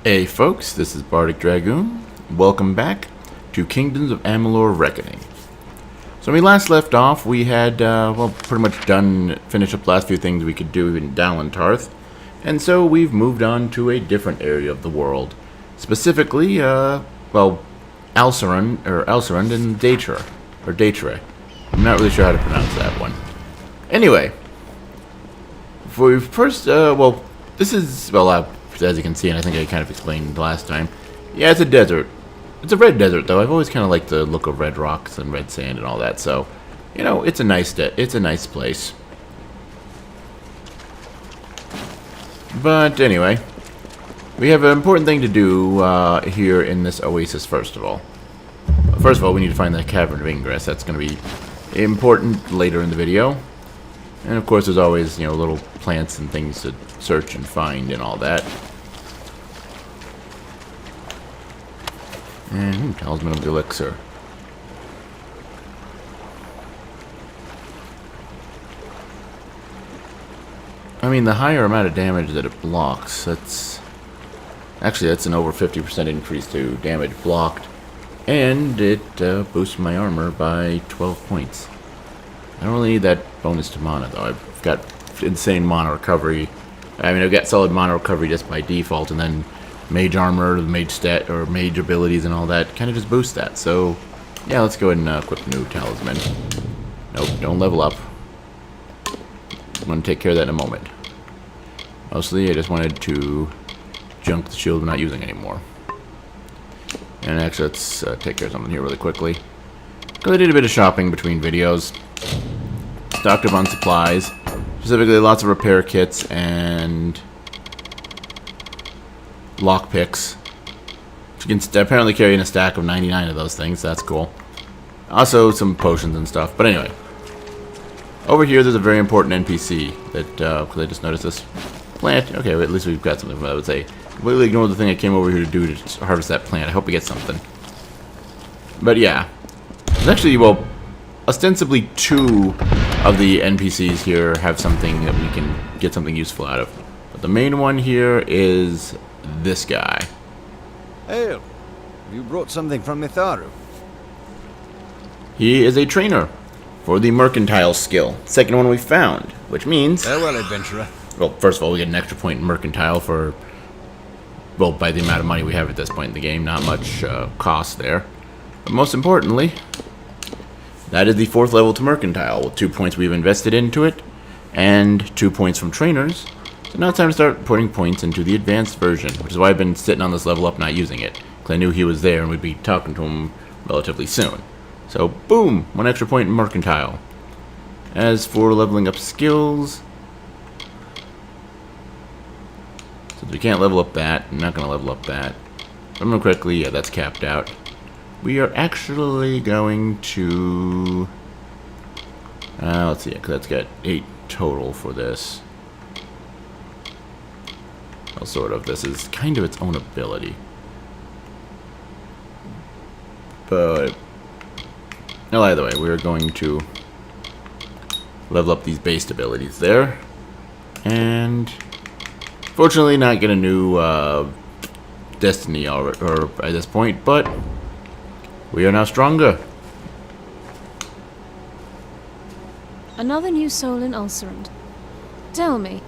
Hey folks, this is Bardic Dragoon. Welcome back to Kingdoms of Amalur Reckoning. So when we last left off, we had, pretty much finished up the last few things we could do in Dalentarth. And so we've moved on to a different area of the world. Specifically, Alserund and Detyre. I'm not really sure how to pronounce that one. Anyway, for first, this is, as you can see, and I think I kind of explained last time, yeah, it's a desert. It's a red desert, though. I've always kind of liked the look of red rocks and red sand and all that, so, you know, it's a nice place. But anyway, we have an important thing to do here in this oasis, first of all. First of all, we need to find the Cavern of Ingress. That's going to be important later in the video. And of course, there's always, you know, little plants and things to search and find and all that. And Talisman of the Elixir. I mean, the higher amount of damage that it blocks, that's an over 50% increase to damage blocked. And it boosts my armor by 12 points. I don't really need that bonus to mana, though. I've got insane mana recovery. I mean, I've got solid mana recovery just by default, and then mage armor, the mage stat, or mage abilities and all that kind of just boost that. So, yeah, let's go ahead and equip a new talisman. Nope, don't level up. I'm going to take care of that in a moment. Mostly, I just wanted to junk the shield we're not using anymore. And actually, let's take care of something here really quickly. Because I did a bit of shopping between videos. Stocked up on supplies. Specifically, lots of repair kits and lockpicks. You can apparently carry in a stack of 99 of those things. That's cool. Also, some potions and stuff. But anyway. Over here, there's a very important NPC that, because I just noticed this plant. Okay, well, at least we've got something, I would say. Completely ignore the thing I came over here to do to harvest that plant. I hope we get something. But yeah. There's actually, well, ostensibly two of the NPCs here have something that we can get something useful out of. But the main one here is this guy. Hail! You brought something from Detyre. He is a trainer for the mercantile skill. Second one we found, which means... Farewell, adventurer. Well, first of all, we get an extra point in mercantile for... Well, by the amount of money we have at this point in the game. Not much cost there. But most importantly, that is the 4th level to mercantile, with 2 points we've invested into it, and 2 points from trainers. So now it's time to start putting points into the advanced version, which is why I've been sitting on this level up not using it, because I knew he was there and we'd be talking to him relatively soon. So, boom! 1 extra point in mercantile. As for leveling up skills, since we can't level up that, I'm not going to level up that. If I remember correctly, yeah, that's capped out. We are actually going to... let's see, because that's got 8 total for this. Well, sort of. This is kind of its own ability. But... well, either way, we're going to level up these based abilities there. And... fortunately, not get a new destiny or at this point, but... we are now stronger. Another new soul in Alserund. Tell me,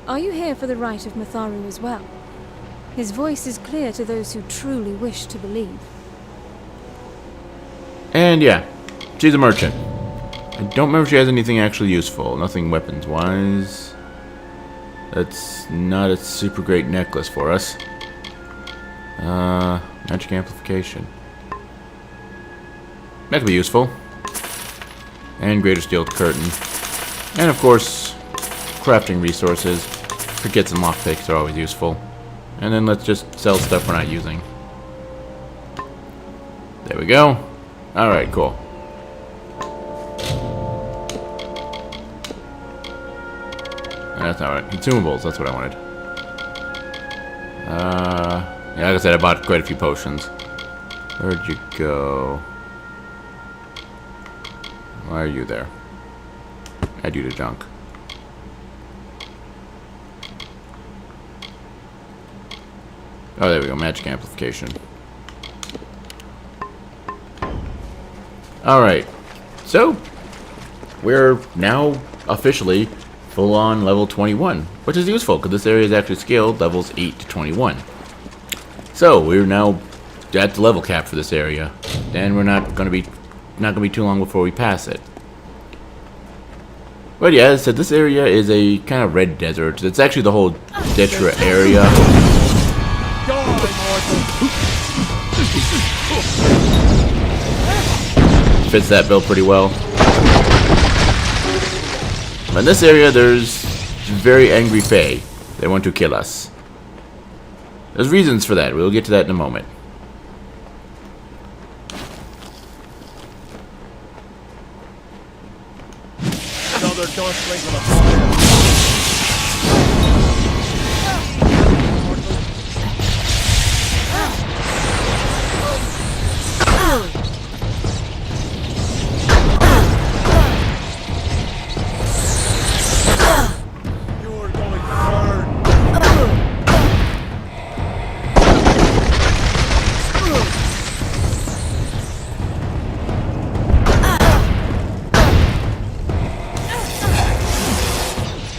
are you here for the right of Matharu as well? His voice is clear to those who truly wish to believe. And yeah, she's a merchant. I don't remember if she has anything actually useful. Nothing weapons-wise. That's not a super great necklace for us. Magic amplification. That could be useful. And greater steel curtain. And of course, crafting resources. Kits and lockpicks are always useful. And then let's just sell stuff we're not using. There we go. Alright, cool. That's not right. Consumables, that's what I wanted. Yeah, like I said, I bought quite a few potions. Where'd you go? Why are you there? Add you to junk. Oh, there we go. Magic amplification. Alright. So, we're now officially full-on level 21, which is useful because this area is actually scaled levels 8 to 21. So, we're now at the level cap for this area, and we're not going to be too long before we pass it. But yeah, as I said, this area is a kind of red desert. It's actually the whole Detyre area. Fits that build pretty well. In this area, there's very angry Fae. They want to kill us. There's reasons for that. We'll get to that in a moment. Another dustling with a fire. You're going to burn.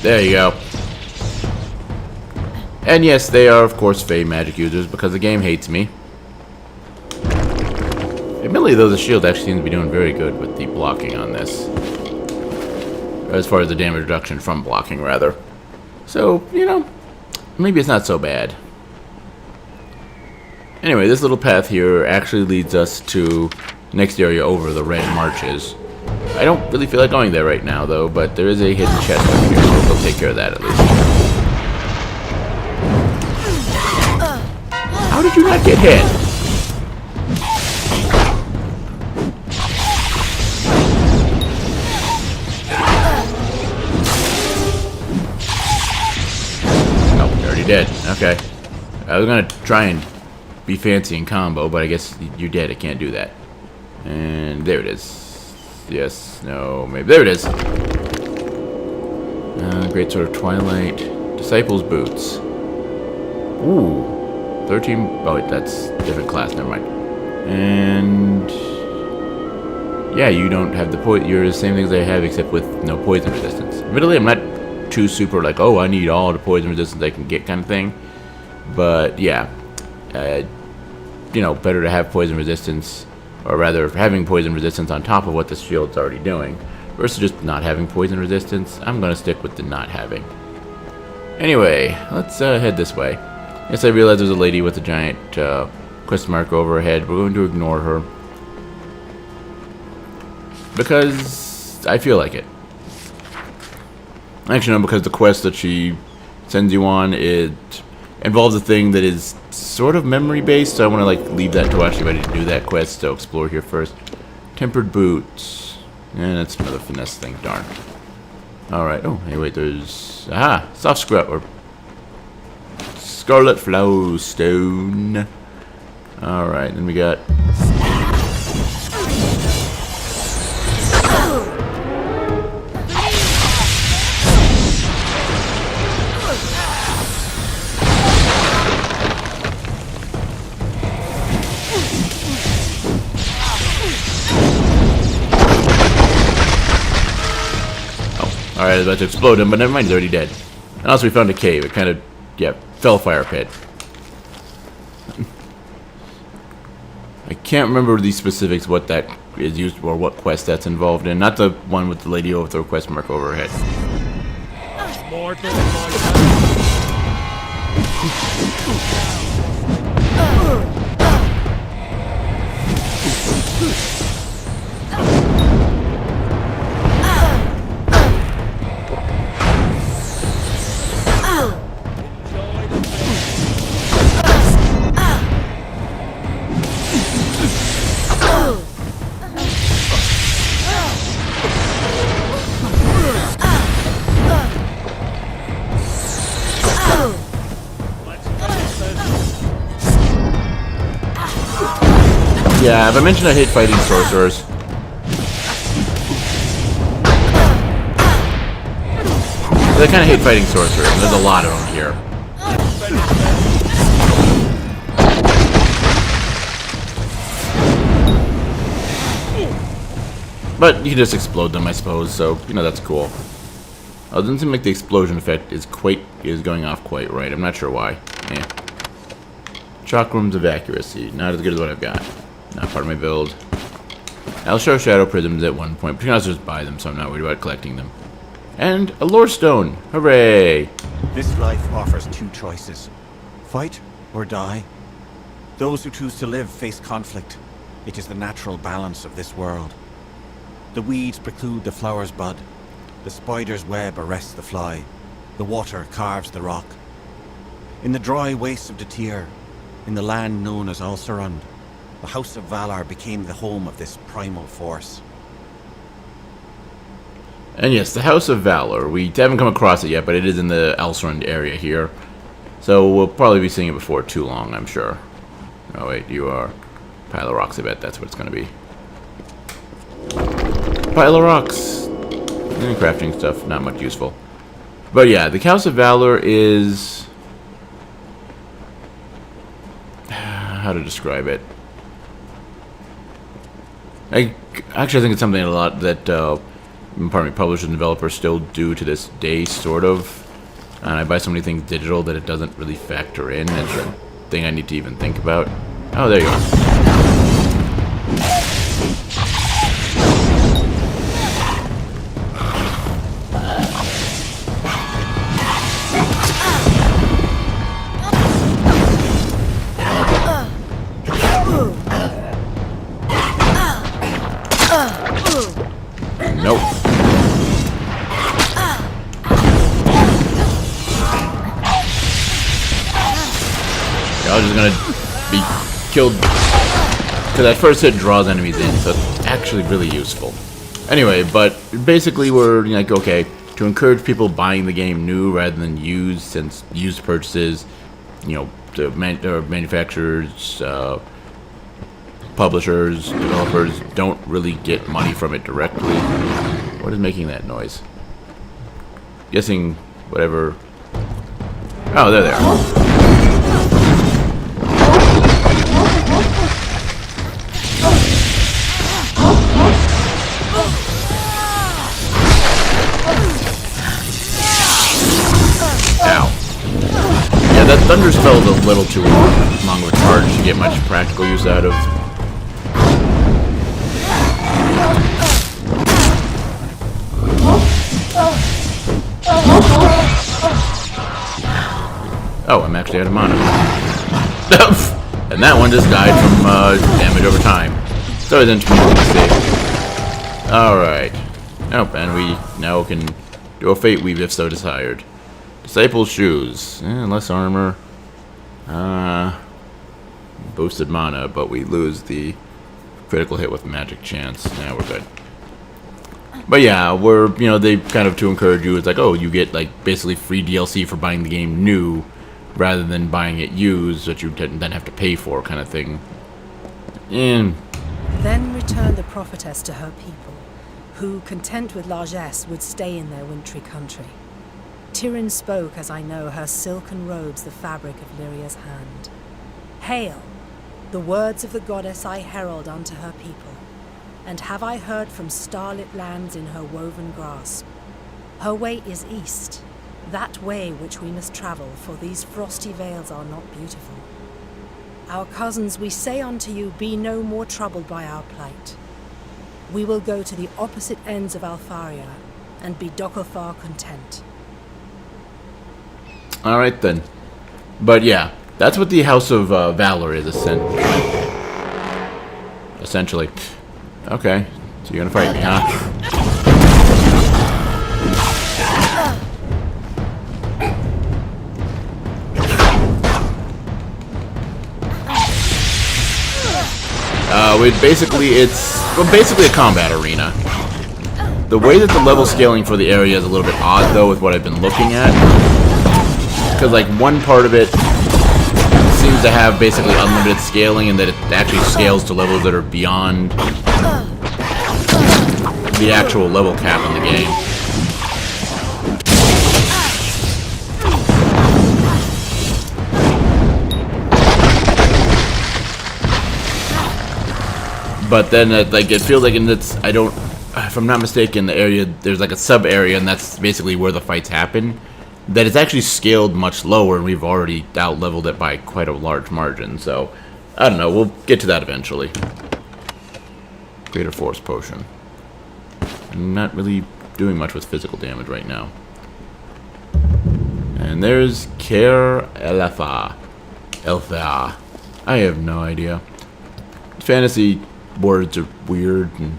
There you go. And yes, they are, of course, Fae magic users because the game hates me. Admittedly, though, the shield actually seems to be doing very good with the blocking on this. As far as the damage reduction from blocking, rather. So, you know, maybe it's not so bad. Anyway, this little path here actually leads us to the next area over, the Red Marches. I don't really feel like going there right now, though, but there is a hidden chest up here, so we'll take care of that at least. How did you not get hit? Oh, you already did. Okay. I was gonna try and be fancy in combo, but I guess you're dead. I can't do that. And there it is. Yes, no, maybe. There it is. Great Sword of Twilight. Disciples' Boots. Ooh. 13. Oh, wait, that's different class. Never mind. And. Yeah, you don't have the poison. You're the same things I have, except with no poison resistance. Admittedly, I'm not too super like, oh, I need all the poison resistance I can get kind of thing. But, yeah. You know, better to have poison resistance. Or rather, having poison resistance on top of what the shield's already doing, versus just not having poison resistance. I'm going to stick with the not having. Anyway, let's head this way. Yes, I realize there's a lady with a giant quest mark over her head. We're going to ignore her. Because I feel like it. Actually, no, because the quest that she sends you on, it involves a thing that is sort of memory-based, so I want to like leave that to actually ready to do that quest, so explore here first. Tempered Boots. And that's another finesse thing, darn. Alright, oh, hey, wait, there's... Aha! Soft Scrub, or... Scarlet Flowstone. Alright, then we got... Alright, I was about to explode him, but never mind, he's already dead. And also we found a cave. It kind of, yeah, fell fire pit. I can't remember the specifics, what that is used for, what quest that's involved in. Not the one with the lady with the quest mark over her head. Mortal. Yeah, have I mentioned I hate fighting sorcerers? I kind of hate fighting sorcerers, and there's a lot of them here. But you can just explode them, I suppose, so, you know, that's cool. Oh, it doesn't seem like the explosion effect is going off quite right. I'm not sure why. Yeah. Chakrams of accuracy. Not as good as what I've got. Not part of my build. I'll show Shadow Prisms at one point, but you can also just buy them, so I'm not worried about collecting them. And a lore stone! Hooray! This life offers two choices. Fight or die. Those who choose to live face conflict. It is the natural balance of this world. The weeds preclude the flower's bud. The spider's web arrests the fly. The water carves the rock. In the dry wastes of Detyre, in the land known as Alserund, the House of Valor became the home of this primal force. And yes, the House of Valor. We haven't come across it yet, but it is in the Alserund area here. So we'll probably be seeing it before too long, I'm sure. Oh wait, you are pile of rocks, I bet that's what it's going to be. Pile of rocks. And crafting stuff, not much useful. But yeah, the House of Valor is... how to describe it? Actually, I think it's something a lot that, publishers and developers still do to this day, sort of. And I buy so many things digital that it doesn't really factor in. It's a thing I need to even think about. Oh, there you are. Nope. Y'all just gonna be killed because that first hit draws enemies in, so it's actually really useful. Anyway, but basically we're like, okay, to encourage people buying the game new rather than used, since used purchases, you know, the manufacturers, publishers, developers don't really get money from it directly. What is making that noise? Guessing whatever. Oh, there they are. Ow. Yeah, that thunder spell is a little too long of a charge to get much practical use out of. Oh, I'm actually out of mana. And that one just died from damage over time. It's always interesting to see. Alright. Oh, and we now can do a fate weave if so desired. Disciple's shoes. Less armor. Boosted mana, but we lose the critical hit with magic chance. Now we're good. But yeah, we're, you know, they kind of to encourage you, it's like, oh, you get like basically free DLC for buying the game new rather than buying it used that you then have to pay for, kind of thing. And then returned the prophetess to her people, who, content with largesse, would stay in their wintry country. Tyrion spoke, as I know, her silken robes the fabric of Lyria's hand. Hail! The words of the goddess I herald unto her people, and have I heard from starlit lands in her woven grasp. Her way is east, that way which we must travel, for these frosty vales are not beautiful. Our cousins, we say unto you, be no more troubled by our plight. We will go to the opposite ends of Alfaria, and be Dokofar content. alright then. But yeah, that's what the House of Valor is, essentially. Okay, so you're gonna fight me, huh? It's basically a combat arena. The way that the level scaling for the area is a little bit odd, though, with what I've been looking at. Because, like, one part of it seems to have basically unlimited scaling, and that it actually scales to levels that are beyond the actual level cap in the game. But then, like, it feels like it if I'm not mistaken, the area, there's like a sub area, and that's basically where the fights happen. That it's actually scaled much lower, and we've already out leveled it by quite a large margin. So, I don't know. We'll get to that eventually. Greater Force Potion. I'm not really doing much with physical damage right now. And there's Care Elfa. Elfa. I have no idea. Fantasy words are weird and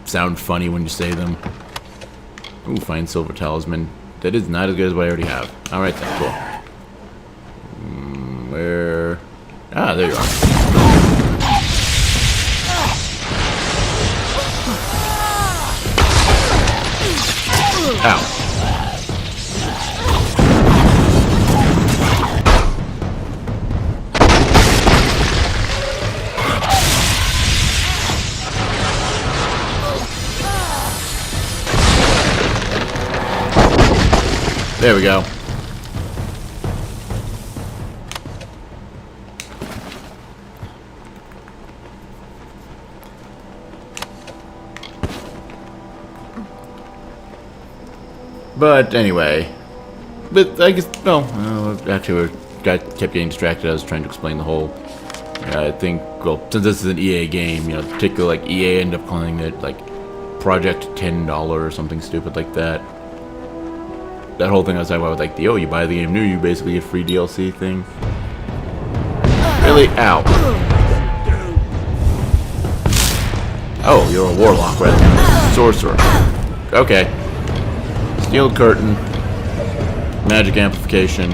sound funny when you say them. Ooh, fine silver talisman. That is not as good as what I already have. Alright then, cool. Where? Ah, there you are. Ow. There we go. But anyway, I guess actually kept getting distracted. I was trying to explain the whole. I think, well, since this is an EA game, particularly like EA ended up calling it like Project $10 or something stupid like that. That whole thing I was talking about with like you buy the game new, you basically get free DLC thing. Really? Ow. Oh, you're a warlock rather than a sorcerer. Okay. Steel Curtain, Magic Amplification,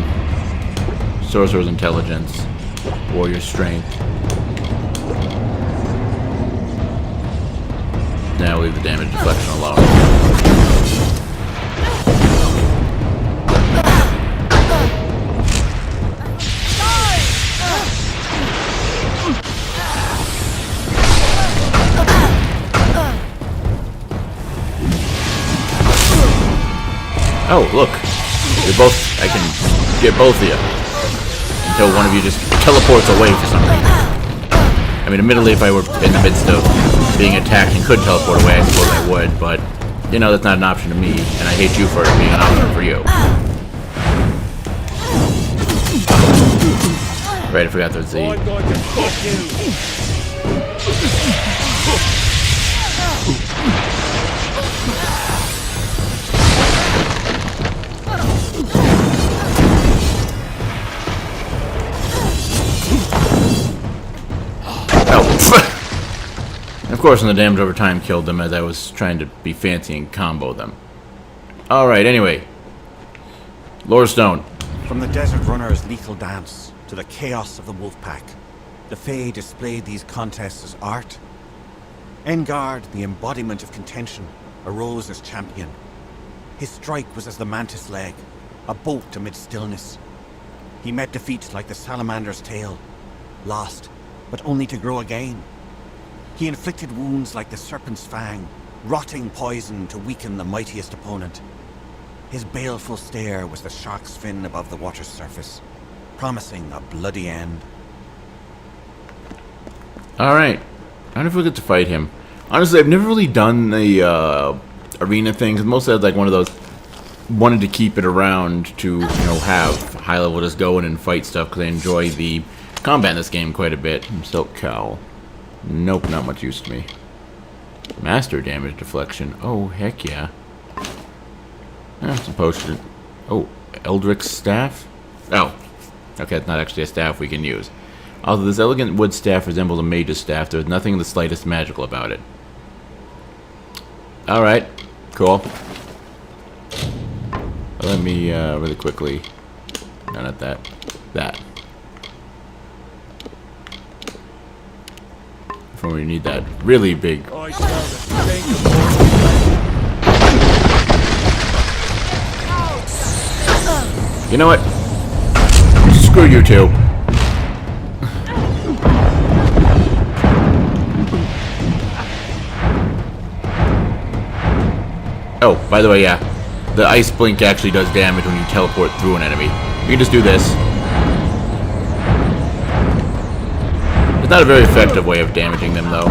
Sorcerer's Intelligence, Warrior Strength. Now leave the damage deflection alone. Oh, look. You're both. I can get both of you. Until one of you just teleports away for some reason. I mean, admittedly, if I were in the midst of being attacked and could teleport away, I suppose I would, but, that's not an option to me, and I hate you for it being an option for you. Right, I forgot there's the... I'm going to fuck you. Of course, and the damage over time killed them as I was trying to be fancy and combo them. Alright, anyway. Lorestone. From the Desert Runner's lethal dance to the chaos of the Wolfpack, the Fae displayed these contests as art. Engard, the embodiment of contention, arose as champion. His strike was as the mantis leg, a bolt amid stillness. He met defeat like the salamander's tail, lost, but only to grow again. He inflicted wounds like the serpent's fang, rotting poison to weaken the mightiest opponent. His baleful stare was the shark's fin above the water's surface, promising a bloody end. Alright. I don't know if we get to fight him. Honestly, I've never really done the arena things. Mostly I was like one of those, wanted to keep it around to, have high level just go in and fight stuff because I enjoy the combat in this game quite a bit. Silk Cowl. Nope, not much use to me. Master damage deflection. Oh, heck yeah. It's a potion. Oh, Eldrick's staff? Oh. Okay, it's not actually a staff we can use. Although this elegant wood staff resembles a mage's staff, there is nothing in the slightest magical about it. Alright, cool. Let me, really quickly... No, not that. That. Before we need that really big... I smell the stink of You know what? Screw you two. Oh, by the way, yeah. The ice blink actually does damage when you teleport through an enemy. You can just do this. It's not a very effective way of damaging them, though.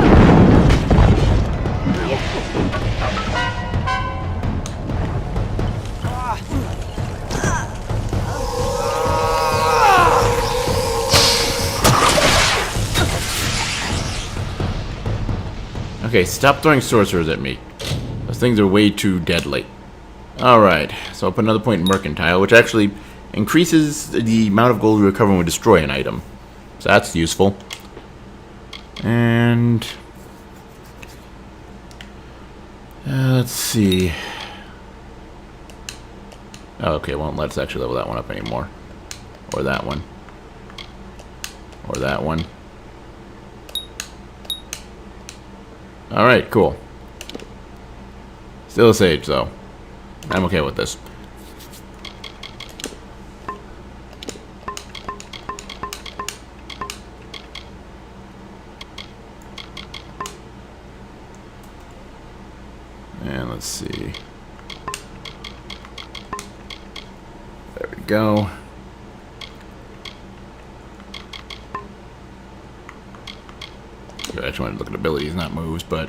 Okay, stop throwing sorcerers at me. Those things are way too deadly. Alright, so I'll put another point in Mercantile, which actually increases the amount of gold we recover when we destroy an item. So that's useful. And... let's see. Oh, okay, well, let's actually level that one up anymore. Or that one. Or that one. Alright, cool. Still a sage, though. I'm okay with this. And let's see. There we go. I actually wanted to look at abilities, not moves, but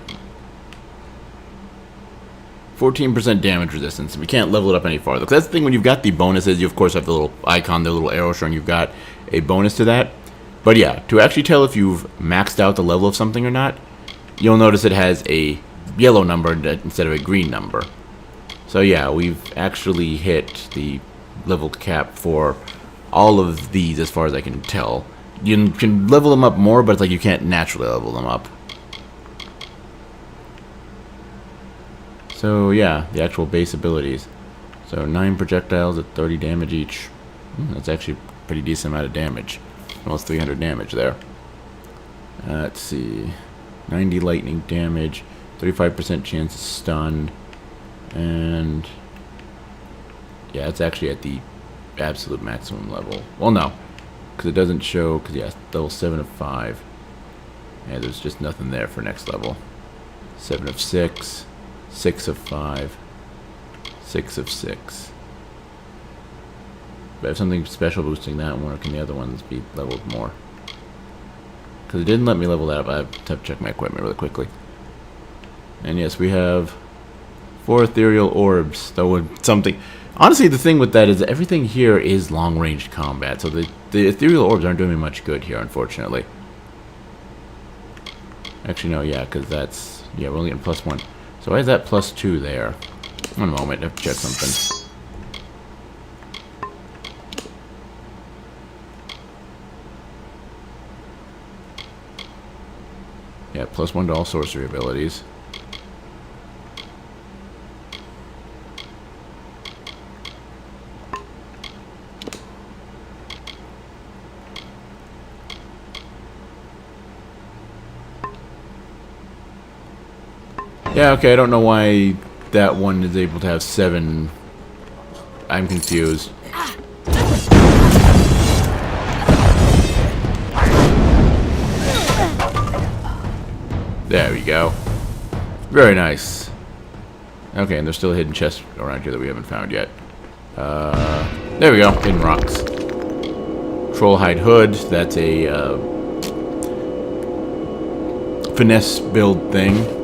14% damage resistance. We can't level it up any farther. 'Cause that's the thing, when you've got the bonuses, you of course have the little icon, the little arrow showing you've got a bonus to that. But yeah, to actually tell if you've maxed out the level of something or not, you'll notice it has a yellow number instead of a green number. So yeah, we've actually hit the level cap for all of these as far as I can tell. You can level them up more, but it's like you can't naturally level them up. So yeah, the actual base abilities. So 9 projectiles at 30 damage each. That's actually a pretty decent amount of damage. Almost 300 damage there. Let's see. 90 lightning damage, 35% chance to stun, and yeah, it's actually at the absolute maximum level. Well, no, because it doesn't show, because yeah, level 7 of 5. Yeah, there's just nothing there for next level. 7 of 6, 6 of 5, 6 of 6. But I have something special boosting that one, or can the other ones be leveled more? Because it didn't let me level that up. I have to check my equipment really quickly. And yes, we have 4 ethereal orbs. That would something. Honestly, the thing with that is that everything here is long-range combat, so the ethereal orbs aren't doing me much good here, unfortunately. Actually, no, yeah, because that's... Yeah, we're only getting +1. So why is that +2 there? One moment, I have to check something. Yeah, +1 to all sorcery abilities. Yeah, okay, I don't know why that one is able to have 7. I'm confused. There we go. Very nice. Okay, and there's still a hidden chest around here that we haven't found yet. There we go. Hidden rocks. Trollhide hood. That's a finesse build thing.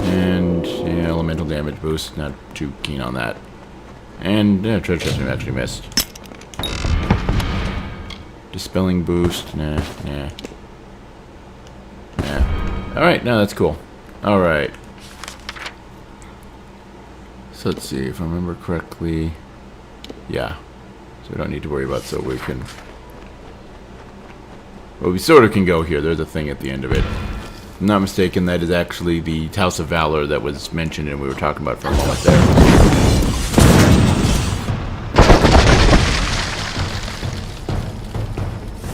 And yeah, elemental damage boost. Not too keen on that. And treasure chest we actually missed. Dispelling boost. Nah. Alright, no, that's cool. Alright. So let's see, if I remember correctly. Yeah. So we don't need to worry about, so we can... Well, we sort of can go here. There's a thing at the end of it. If I'm not mistaken, that is actually the House of Valor that was mentioned and we were talking about for a moment there.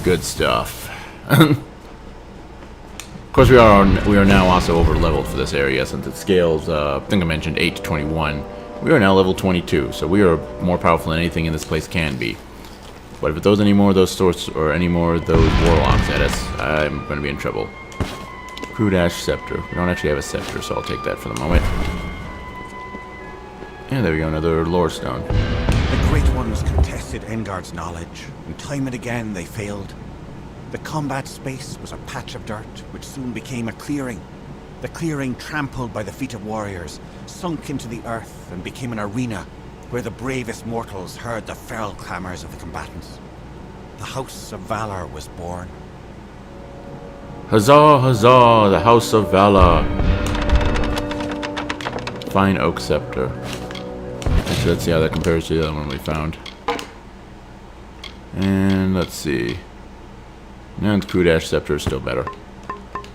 Good stuff. Of course, we are now also over leveled for this area since it scales. I think I mentioned 8 to 21. We are now level 22, so we are more powerful than anything in this place can be. But if it throws any more of those sorts or any more of those warlocks at us, I'm going to be in trouble. Crude ash scepter. We don't actually have a scepter, so I'll take that for the moment. And there we go, another lore stone. The Great Ones contested Engard's knowledge, and time and again they failed. The combat space was a patch of dirt, which soon became a clearing. The clearing, trampled by the feet of warriors, sunk into the earth and became an arena where the bravest mortals heard the feral clamors of the combatants. The House of Valor was born. Huzzah, huzzah, the House of Valor. Fine Oak Scepter. Actually, let's see how that compares to the other one we found. And let's see. And the Crude Ash Scepter is still better.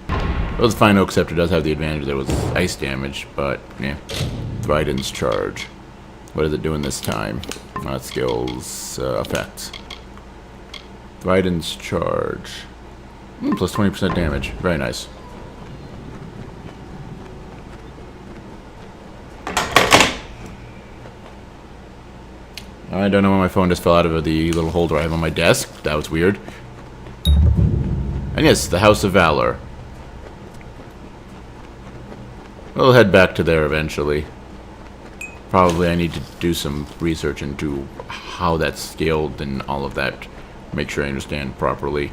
Well, the Fine Oak Scepter does have the advantage that it was ice damage, but yeah. Thryden's Charge. What is it doing this time? Skills, effects. Thryden's Charge. Plus 20% damage. Very nice. I don't know why my phone just fell out of the little holder I have on my desk. That was weird. And yes, the House of Valor. We'll head back to there eventually. Probably I need to do some research into how that's scaled and all of that. Make sure I understand properly.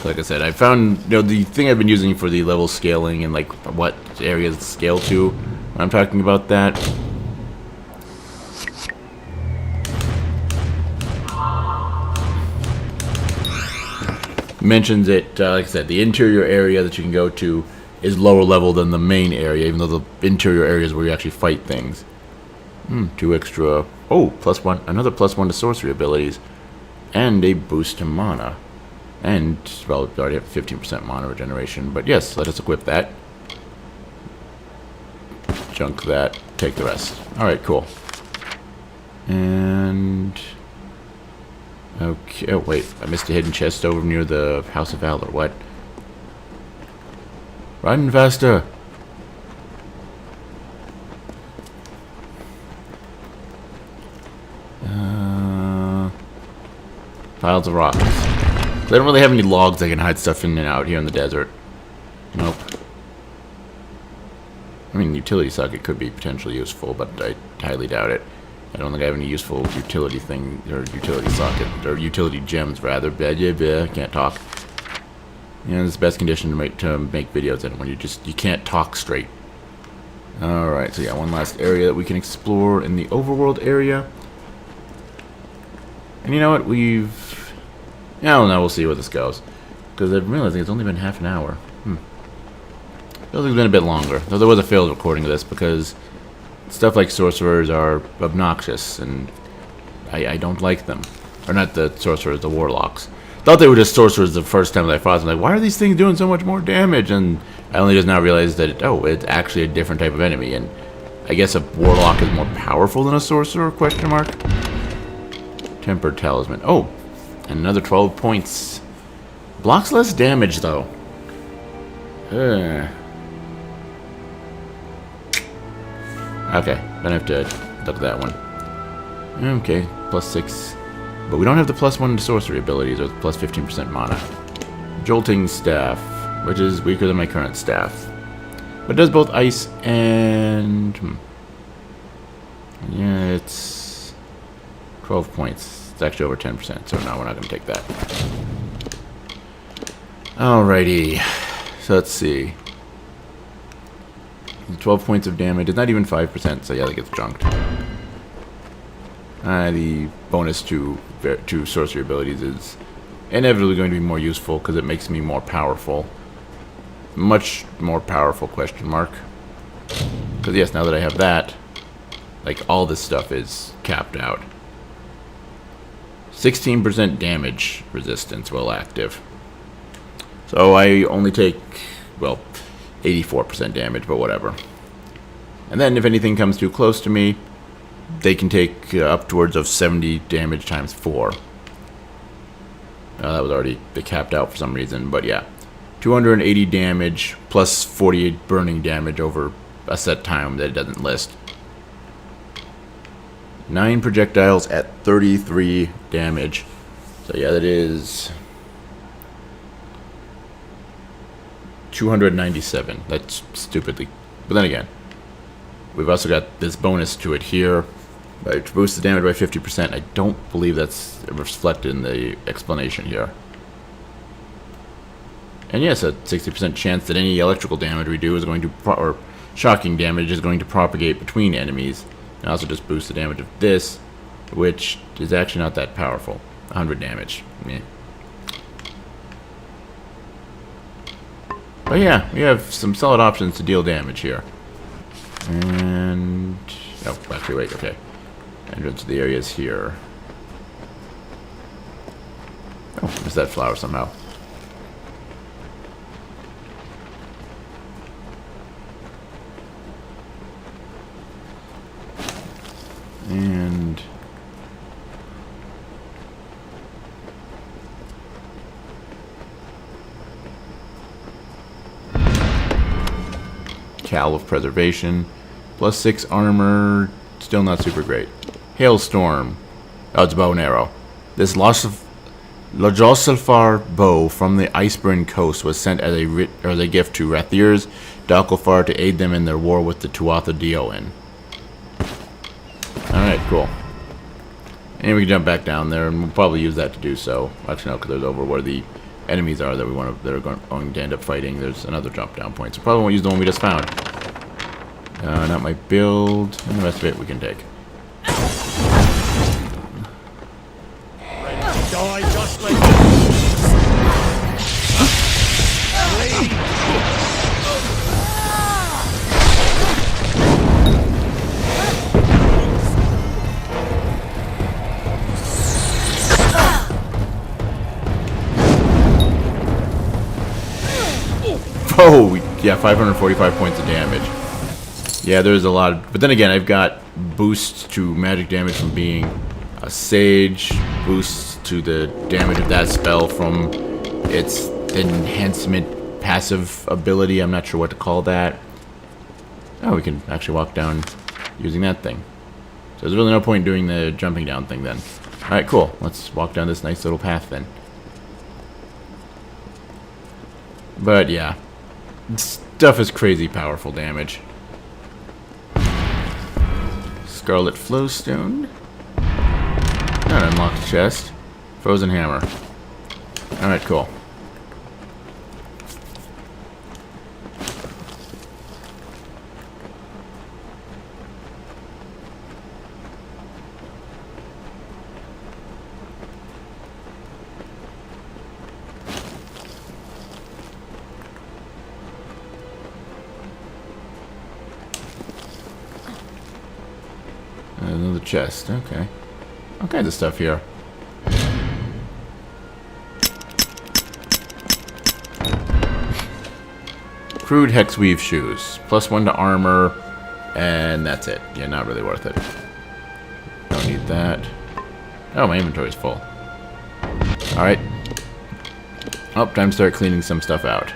Like I said, I found, you know, the thing I've been using for the level scaling and like what areas scale to when I'm talking about that. Mentions it, like I said, the interior area that you can go to is lower level than the main area, even though the interior area is where you actually fight things. 2 extra. Oh, +1. Another +1 to sorcery abilities. And a boost to mana. And, well, we already have 15% mana regeneration. But yes, let us equip that. Junk that. Take the rest. Alright, cool. And... okay. Oh, wait. I missed a hidden chest over near the House of Valor. What? Run faster! Piles of rocks. They don't really have any logs I can hide stuff in and out here in the desert. Nope. I mean, utility socket could be potentially useful, but I highly doubt it. I don't think I have any useful utility thing, or utility socket, or utility gems, rather. Can't talk. You know, it's the best condition to make videos in, when you can't talk straight. Alright, so yeah, one last area that we can explore in the overworld area. And you know what, I don't know, we'll see where this goes. Because I'm realizing it's only been half an hour. Feels like it's been a bit longer. Though there was a failed recording of this, because stuff like sorcerers are obnoxious, and I don't like them. Or not the sorcerers, the warlocks. Thought they were just sorcerers the first time that I fought them. Like, why are these things doing so much more damage? And I only just now realized that, it's actually a different type of enemy. And I guess a warlock is more powerful than a sorcerer, question mark? Tempered Talisman. Oh, and another 12 points. Blocks less damage, though. Okay, then I have to look at that one. Okay, +6. But we don't have the +1 to sorcery abilities or the +15% mana. Jolting Staff, which is weaker than my current staff. But it does both ice and... yeah, it's 12 points. It's actually over 10%, so no, we're not going to take that. Alrighty. So let's see. 12 points of damage. It's not even 5%, so yeah, that gets junked. The bonus to sorcery abilities is inevitably going to be more useful because it makes me more powerful. Much more powerful, question mark. Because yes, now that I have that, like, all this stuff is capped out. 16% damage resistance while active. So I only take, well, 84% damage, but whatever. And then if anything comes too close to me, they can take upwards of 70 damage times 4. That was already capped out for some reason, but yeah. 280 damage plus 48 burning damage over a set time that it doesn't list. 9 projectiles at 33 damage. So yeah, that is 297. That's stupidly. But then again, we've also got this bonus to it here. To boost the damage by 50%. I don't believe that's reflected in the explanation here. And yes, a 60% chance that any electrical damage we do is going to, or shocking damage is going to propagate between enemies. And also just boost the damage of this, which is actually not that powerful. 100 damage. Yeah. But yeah, we have some solid options to deal damage here. And Oh, actually, wait, okay. Entrance to the area is here. Oh, missed that flower somehow. And... Cal of Preservation. +6 armor. Still not super great. Hailstorm. Oh, it's a bow and arrow. This Lojosulfar bow from the Iceburn coast was sent as a gift to Rathirs Dalkofar to aid them in their war with the Tuatha Dioin. Alright, cool. And we can jump back down there, and we'll probably use that to do so. Actually, no, because there's over where the enemies are that that are going to end up fighting. There's another jump down point, so probably won't use the one we just found. Not my build, and the rest of it we can take. Die just like this. Oh, yeah, 545 points of damage. Yeah, there's a lot of... But then again, I've got boosts to magic damage from being a sage, boosts to the damage of that spell from its enhancement passive ability. I'm not sure what to call that. Oh, we can actually walk down using that thing. So there's really no point doing the jumping down thing then. Alright, cool. Let's walk down this nice little path then. But yeah, stuff is crazy powerful damage. Scarlet Flowstone. Not unlocked chest. Frozen Hammer. Alright, cool. Another chest, okay. All kinds of stuff here. Crude Hexweave shoes. +1 to armor, and that's it. Yeah, not really worth it. Don't need that. Oh, my inventory's full. Alright. Oh, time to start cleaning some stuff out.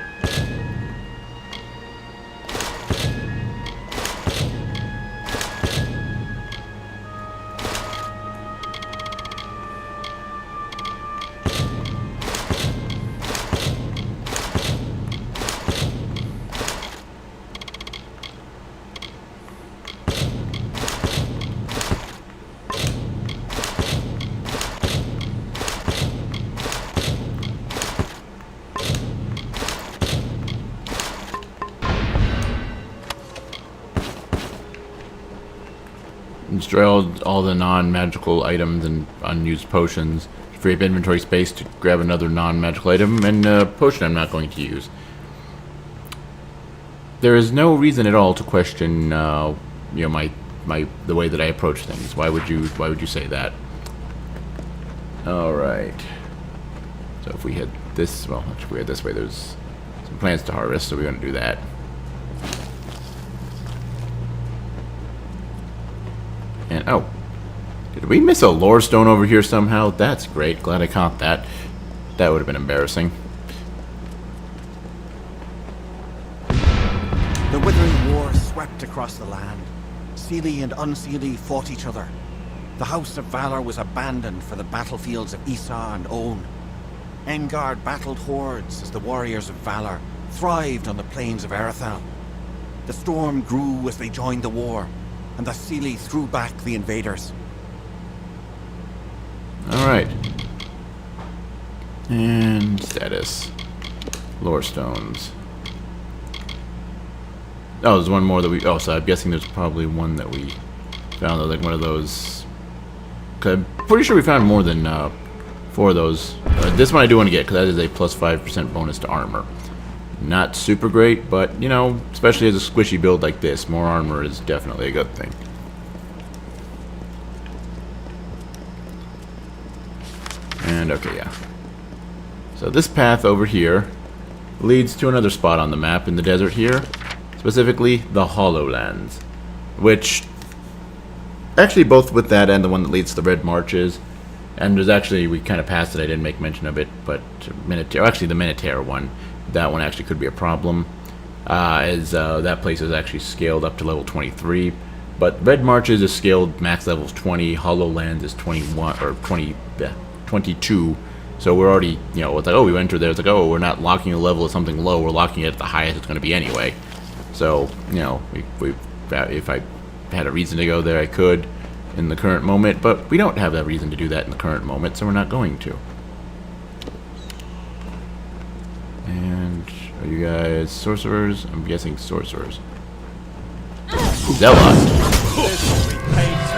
Destroy all the non-magical items and unused potions. Free up inventory space to grab another non-magical item and a potion I'm not going to use. There is no reason at all to question, you know, the way that I approach things. Why would you say that? All right. So if we head this, well, if we head this way, there's some plants to harvest, so we're going to do that. And, oh, did we miss a lore stone over here somehow? That's great. Glad I caught that. That would have been embarrassing. The Withering War swept across the land. Seelie and Unseelie fought each other. The House of Valor was abandoned for the battlefields of Isa and On. Engard battled hordes as the warriors of Valor thrived on the plains of Erethal. The storm grew as they joined the war, and the Seelie threw back the invaders. Alright. And status. Lore stones. Oh, there's one more that we... Oh, so I'm guessing there's probably one that we found, like one of those... Cause I'm pretty sure we found more than 4 of those. This one I do want to get, because that is a +5% bonus to armor. Not super great, but, you know, especially as a squishy build like this, more armor is definitely a good thing. And okay, yeah. So this path over here leads to another spot on the map in the desert here, specifically the Hollowlands, which actually both with that and the one that leads to the Red Marches, and there's actually, we kind of passed it, I didn't make mention of it, but actually the Minotaur one, that one actually could be a problem, as that place is actually scaled up to level 23, but Red Marches is scaled max levels 20, Hollowlands is 21, or 22, so we're already, you know, it's like, oh, we went through there, it's like, oh, we're not locking a level at something low, we're locking it at the highest it's going to be anyway. So, you know, if I had a reason to go there, I could in the current moment, but we don't have that reason to do that in the current moment, so we're not going to. And are you guys sorcerers? I'm guessing sorcerers. Zealot. This will be paid for.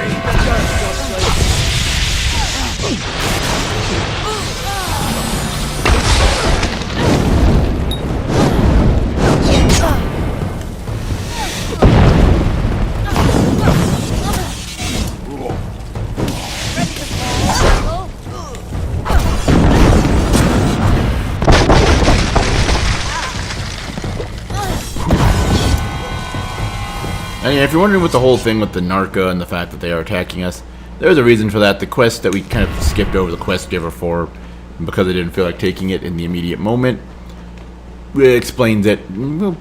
And yeah, if you're wondering what the whole thing with the Narca and the fact that they are attacking us, there's a reason for that. The quest that we kind of skipped over the quest giver for, because I didn't feel like taking it in the immediate moment, it explains it. Well,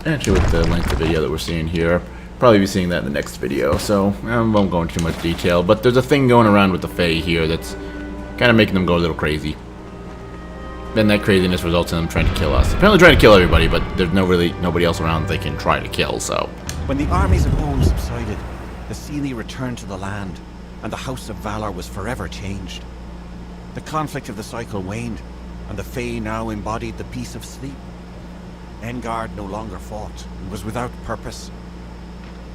actually, with the length of the video that we're seeing here, probably be seeing that in the next video, so I won't go into too much detail. But there's a thing going around with the Fae here that's kind of making them go a little crazy. Then that craziness results in them trying to kill us. Apparently trying to kill everybody, but there's nobody else around they can try to kill, so... When the armies of Own subsided, the Seelie returned to the land, and the House of Valor was forever changed. The conflict of the cycle waned, and the Fae now embodied the peace of sleep. Engard no longer fought, and was without purpose.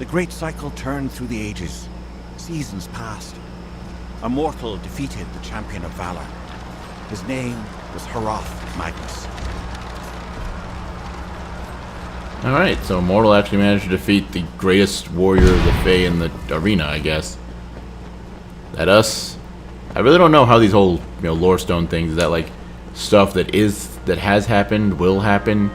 The great cycle turned through the ages. Seasons passed. A mortal defeated the champion of Valor. His name was Haroth Magnus. Alright, so Immortal actually managed to defeat the greatest warrior of the Fae in the arena, I guess. That us? I really don't know how these whole, lore stone things, is that like stuff that has happened, will happen?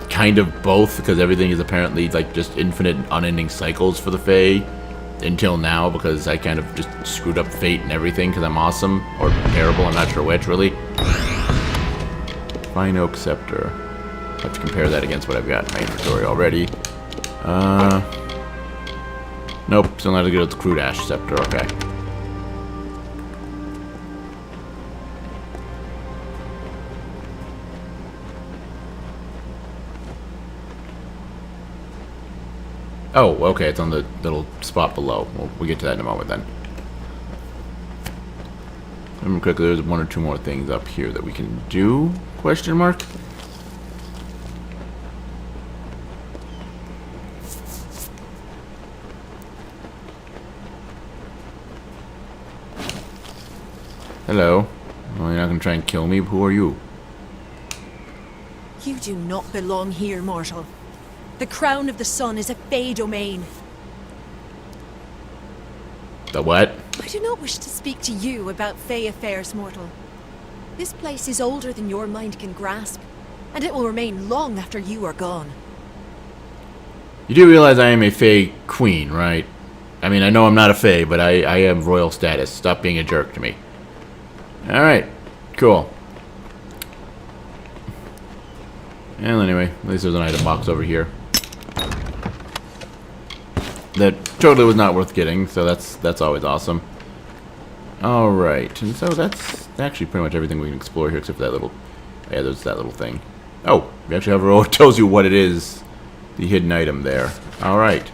Kind of both, because everything is apparently like just infinite, unending cycles for the Fae. Until now, because I kind of just screwed up fate and everything, because I'm awesome. Or terrible, I'm not sure which, really. Fine Oak Scepter. I have to compare that against what I've got in my inventory already. Nope, still not as good as the Crude Ash Scepter, okay. Oh, okay, it's on the little spot below. We'll get to that in a moment then. Remember quickly, there's one or two more things up here that we can do? Question mark? Hello. Well, you're not gonna try and kill me? Who are you? You do not belong here, mortal. The crown of the sun is a Fae domain. The what? I do not wish to speak to you about Fae affairs, mortal. This place is older than your mind can grasp, and it will remain long after you are gone. You do realize I am a Fae queen, right? I mean, I know I'm not a Fae, but I am royal status. Stop being a jerk to me. Alright, cool. And anyway, at least there's an item box over here. That totally was not worth getting, so that's always awesome. Alright, and so that's actually pretty much everything we can explore here, except for that little... Yeah, there's that little thing. Oh, we actually have a row that tells you what it is. The hidden item there. Alright.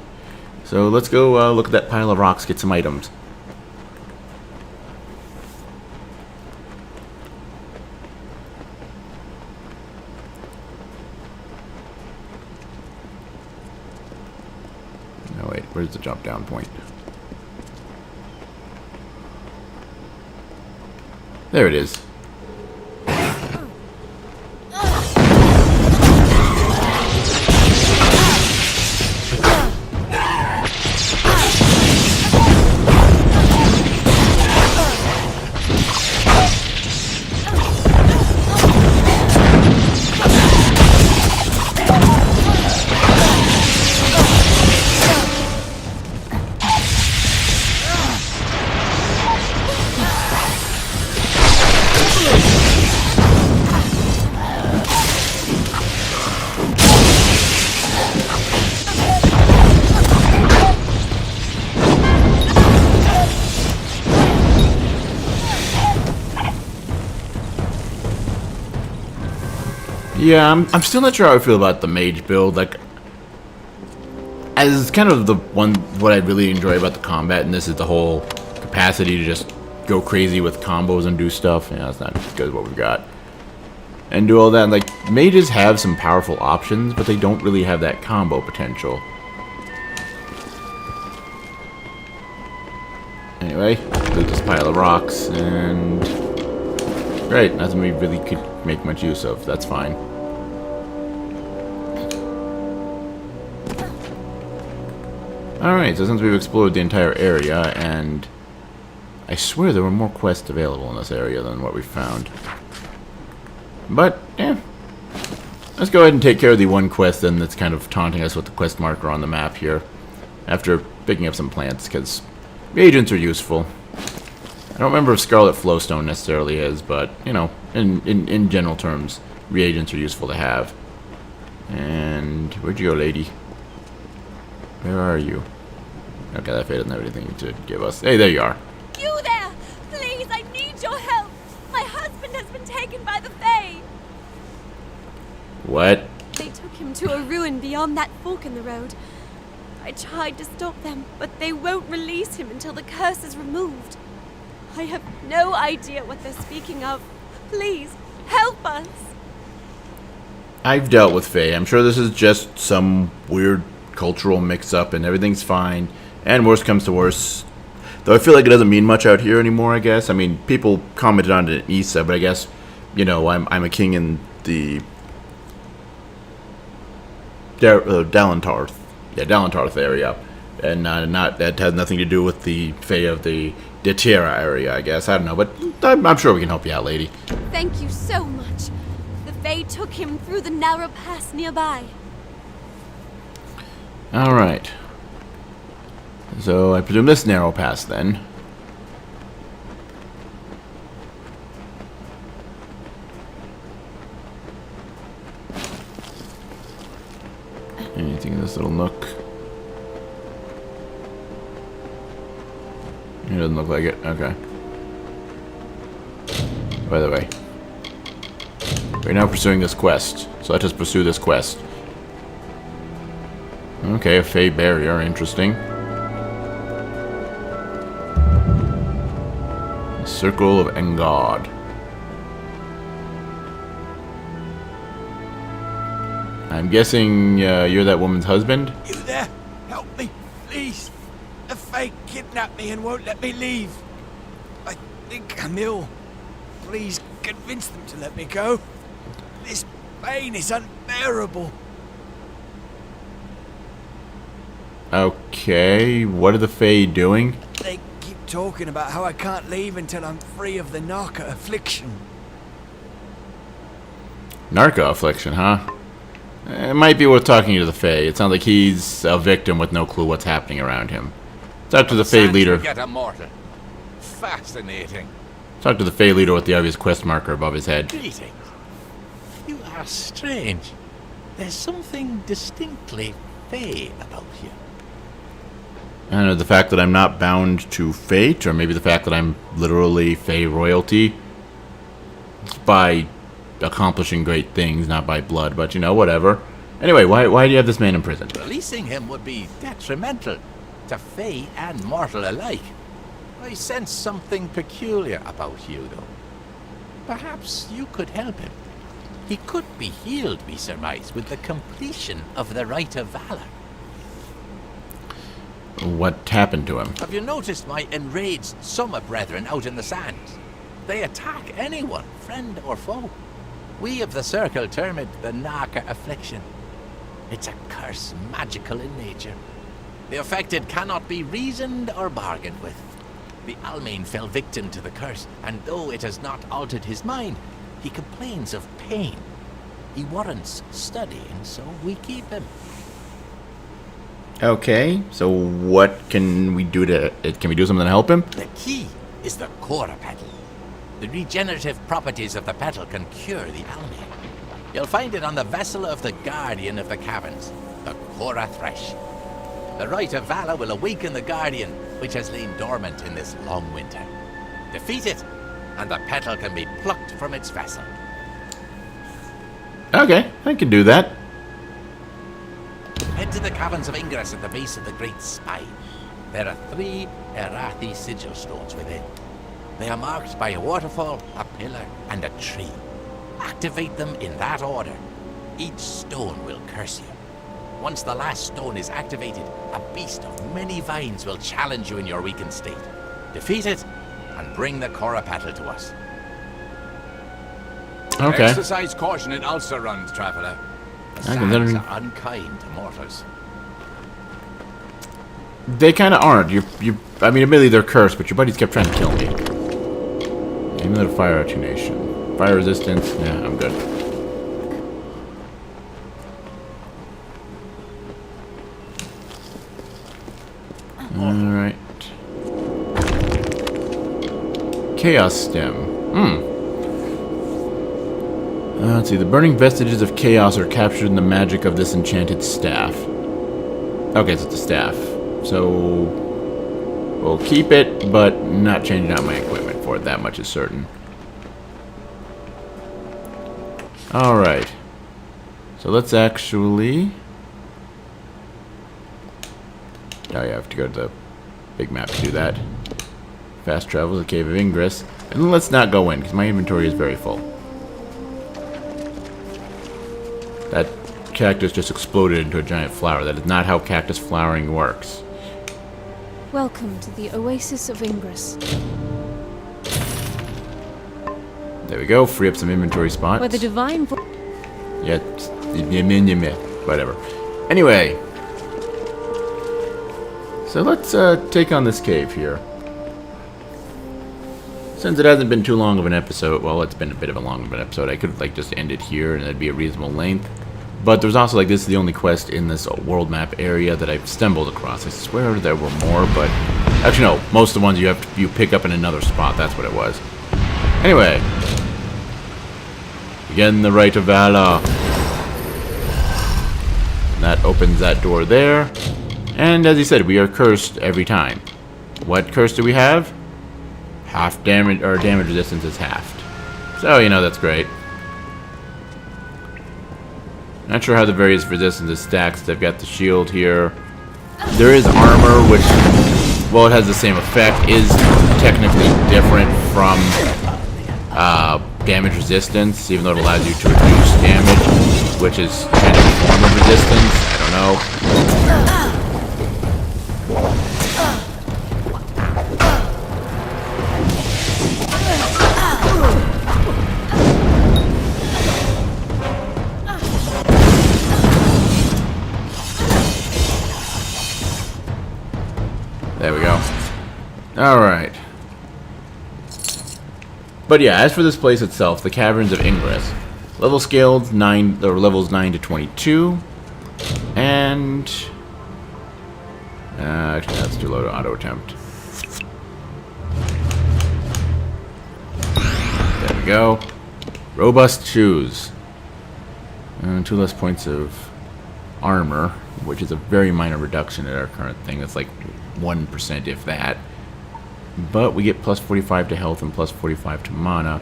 So let's go look at that pile of rocks, get some items. No, wait, where's the jump down point? There it is. Yeah, I'm still not sure how I feel about the mage build. Like, as kind of the one, what I really enjoy about the combat, and this is the whole capacity to just go crazy with combos and do stuff. Yeah, that's not as good as what we've got. And do all that. Like, mages have some powerful options, but they don't really have that combo potential. Anyway, loot this pile of rocks, and... Great, nothing we really could make much use of. That's fine. Alright, so since we've explored the entire area, and... I swear there were more quests available in this area than what we found. But, yeah. Let's go ahead and take care of the one quest then that's kind of taunting us with the quest marker on the map here. After picking up some plants, because reagents are useful. I don't remember if Scarlet Flowstone necessarily is, but, you know, in general terms, reagents are useful to have. And where'd you go, lady? Where are you? Okay, that fade doesn't have anything to give us. Hey, there you are. You there! Please, I need your help! My husband has been taken by the Fae! What? They took him to a ruin beyond that fork in the road. I tried to stop them, but they won't release him until the curse is removed. I have no idea what they're speaking of. Please, help us! I've dealt with Fae. I'm sure this is just some weird cultural mix-up and everything's fine. And worst comes to worst. Though I feel like it doesn't mean much out here anymore, I guess. I mean, people commented on it in Issa, but I guess, you know, I'm a king in the... Dalentarth. Yeah, Dalentarth area. And not that has nothing to do with the Fae of the Detyre area, I guess. I don't know, but I'm sure we can help you out, lady. Thank you so much. The Fae took him through the narrow pass nearby. Alright. So, I presume this narrow pass, then. Anything in this little nook? It doesn't look like it. Okay. By the way, we're now pursuing this quest. So let us pursue this quest. Okay, a Fae barrier. Interesting. The Circle of Engard. I'm guessing you're that woman's husband? You there? Help me, please. The Fae kidnapped me and won't let me leave. I think I'm ill. Please convince them to let me go. This pain is unbearable. Okay, what are the Fae doing? They keep talking about how I can't leave until I'm free of the Narca affliction. Narca affliction, huh? It might be worth talking to the Fae. It sounds like he's a victim with no clue what's happening around him. Talk to the Fae leader. Get immortal. Fascinating. Talk to the Fae leader with the obvious quest marker above his head. Greetings. You are strange. There's something distinctly Fae about you. I don't know, the fact that I'm not bound to fate, or maybe the fact that I'm literally Fae royalty. It's by accomplishing great things, not by blood, but you know, whatever. Anyway, why do you have this man in prison? Releasing him would be detrimental to Fae and mortal alike. I sense something peculiar about you, though. Perhaps you could help him. He could be healed, we surmise, with the completion of the Rite of Valor. What happened to him? Have you noticed my enraged summer brethren out in the sands? They attack anyone, friend or foe. We of the Circle term it the Narca affliction. It's a curse magical in nature. The affected cannot be reasoned or bargained with. The Almain fell victim to the curse, and though it has not altered his mind, he complains of pain. He warrants studying, so we keep him. Okay, so what can we do to... Can we do something to help him? The key is the Cora petal. The regenerative properties of the petal can cure the Almain. You'll find it on the vessel of the Guardian of the Caverns, the Cora Thresh. The Rite of Valor will awaken the Guardian, which has lain dormant in this long winter. Defeat it, and the petal can be plucked from its vessel. Okay, I can do that. Head to the caverns of Ingress at the base of the Great Spine. There are 3 Erathi sigil stones within. They are marked by a waterfall, a pillar, and a tree. Activate them in that order. Each stone will curse you. Once the last stone is activated, a beast of many vines will challenge you in your weakened state. Defeat it, and bring the Coropatel to us. Okay. Exercise caution in Alserund, traveler. The I can sands literally- are unkind to mortals. They kind of aren't. I mean, admittedly they're cursed, but your buddies kept trying to kill me. Amalur fire attunation. Fire resistance. Yeah, I'm good. Alright. Chaos stem. Let's see. The burning vestiges of chaos are captured in the magic of this enchanted staff. Okay, so it's a staff. So we'll keep it, but not changing out my equipment for it. That much is certain. Alright. So let's actually... Oh, yeah, I have to go to the big map to do that. Fast travel to the Cave of Ingress. And then let's not go in, because my inventory is very full. That cactus just exploded into a giant flower. That is not how cactus flowering works. Welcome to the Oasis of Ingress, There we go. Free up some inventory spots. where the divine Yeah, whatever. Anyway. So let's take on this cave here. Since it hasn't been too long of an episode, well, it's been a bit of a long of an episode, I could like just end it here and that'd be a reasonable length. But there's also like this is the only quest in this world map area that I've stumbled across. I swear there were more, but actually no, most of the ones you pick up in another spot. That's what it was. Anyway, begin the rite of valor. And that opens that door there. And as he said, we are cursed every time. What curse do we have? Half damage, or damage resistance is halved. So, you know, that's great. Not sure how the various resistances stacks. They've got the shield here. There is armor, which, while it has the same effect, is technically different from damage resistance, even though it allows you to reduce damage, which is kind of a form of resistance. I don't know. There we go. Alright. But yeah, as for this place itself, the Caverns of Ingress. Level scaled 9 or levels 9 to 22. And actually that's too low to auto attempt. There we go. Robust shoes. 2 less points of armor, which is a very minor reduction at our current thing. That's like 1%, if that. But we get plus 45 to health and plus 45 to mana.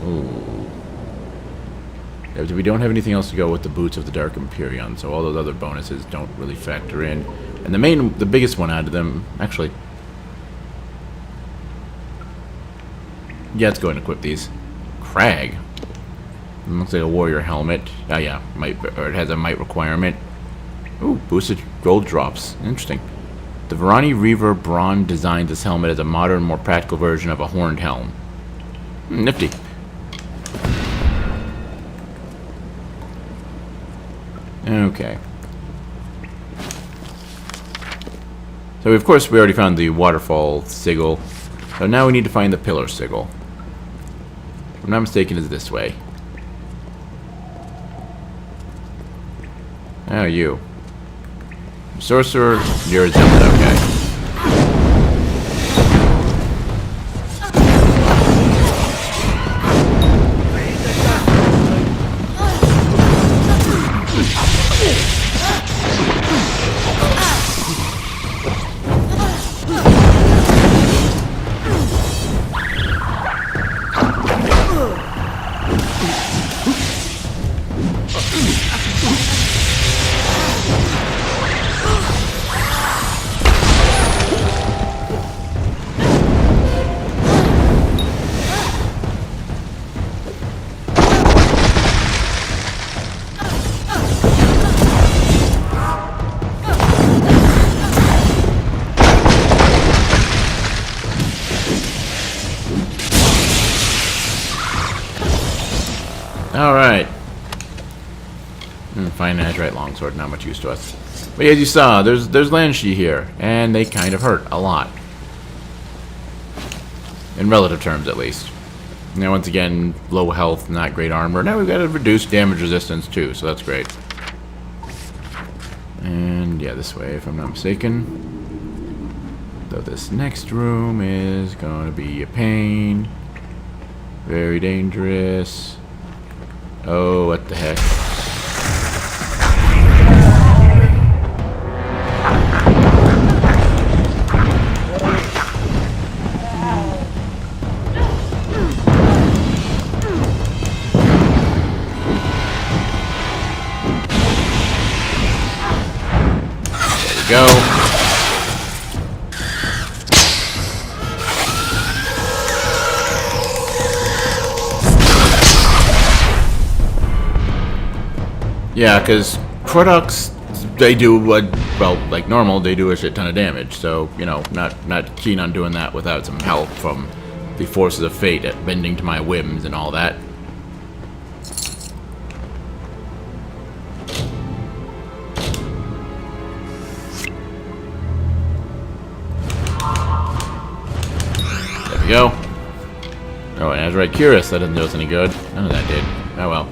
Ooh. We don't have anything else to go with the Boots of the Dark Empyrean, so all those other bonuses don't really factor in. And the biggest one out of them, actually... Yeah, let's go ahead and equip these. Crag. Looks like a warrior helmet. Oh yeah, or it has a might requirement. Ooh, boosted gold drops. Interesting. The Varani Reaver Braun designed this helmet as a modern, more practical version of a horned helm. Nifty. Okay. So, of course, we already found the waterfall sigil. So now we need to find the pillar sigil. If I'm not mistaken, it's this way. Oh, you. Sorcerer, you're a zealot, okay. Alright. Fine Azurite longsword, not much use to us. But as you saw, there's Lanshi here, and they kind of hurt a lot. In relative terms, at least. Now, once again, low health, not great armor. Now we've got a reduced damage resistance, too, so that's great. And, yeah, this way, if I'm not mistaken. Though this next room is going to be a pain. Very dangerous. Oh, what the heck. Go. Yeah, because products, they do what, well, like normal, they do a shit ton of damage. So, you know, not keen on doing that without some help from the forces of fate at bending to my whims and all that. There we go. Oh, and Azurite Cuirass, that doesn't do us any good. None of that did. Oh well.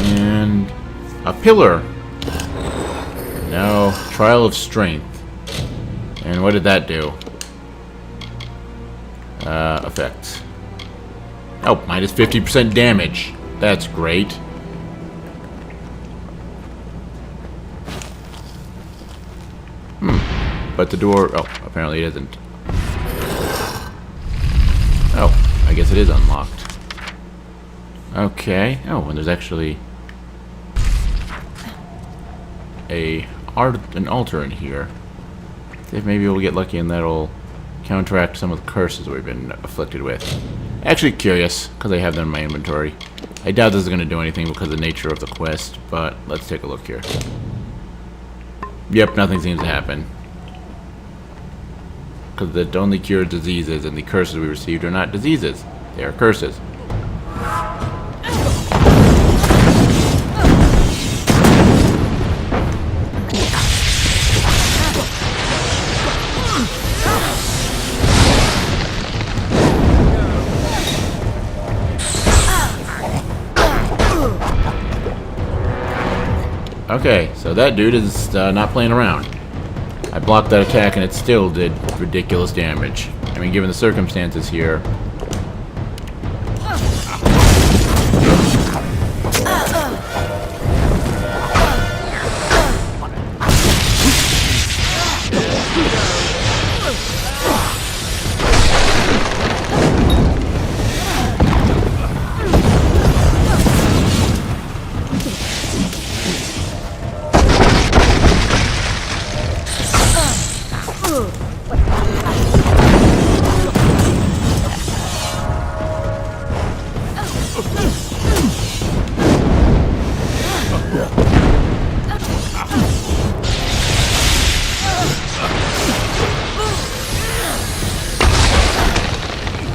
And a pillar. Now, Trial of Strength. And what did that do? Effects. Oh, minus 50% damage. That's great. But the door... Oh, apparently it isn't. Oh, I guess it is unlocked. Okay. Oh, and there's actually... an altar in here. See if maybe we'll get lucky and that'll counteract some of the curses we've been afflicted with. Actually curious, because I have them in my inventory. I doubt this is going to do anything because of the nature of the quest, but let's take a look here. Yep, nothing seems to happen. Because it only cures diseases, and the curses we received are not diseases. They are curses. Okay, so that dude is not playing around. I blocked that attack and it still did ridiculous damage. I mean, given the circumstances here.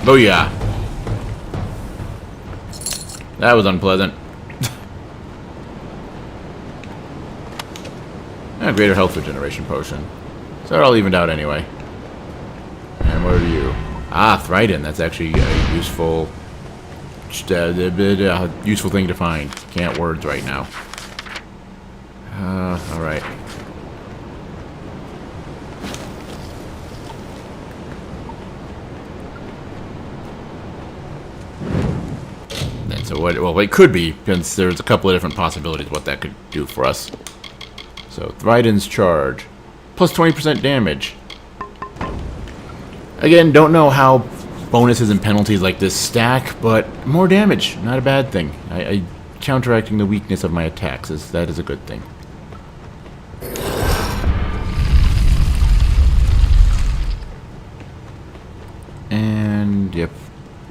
Oh yeah. That was unpleasant. A greater health regeneration potion. So they're all evened out anyway. And what are you? Ah, Thryden. That's actually a useful thing to find. Can't words right now. Alright. So what? Well, it could be, since there's a couple of different possibilities what that could do for us. So Thryden's charge, plus 20% damage. Again, don't know how bonuses and penalties like this stack, but more damage, not a bad thing. I counteracting the weakness of my attacks that is a good thing. And yep,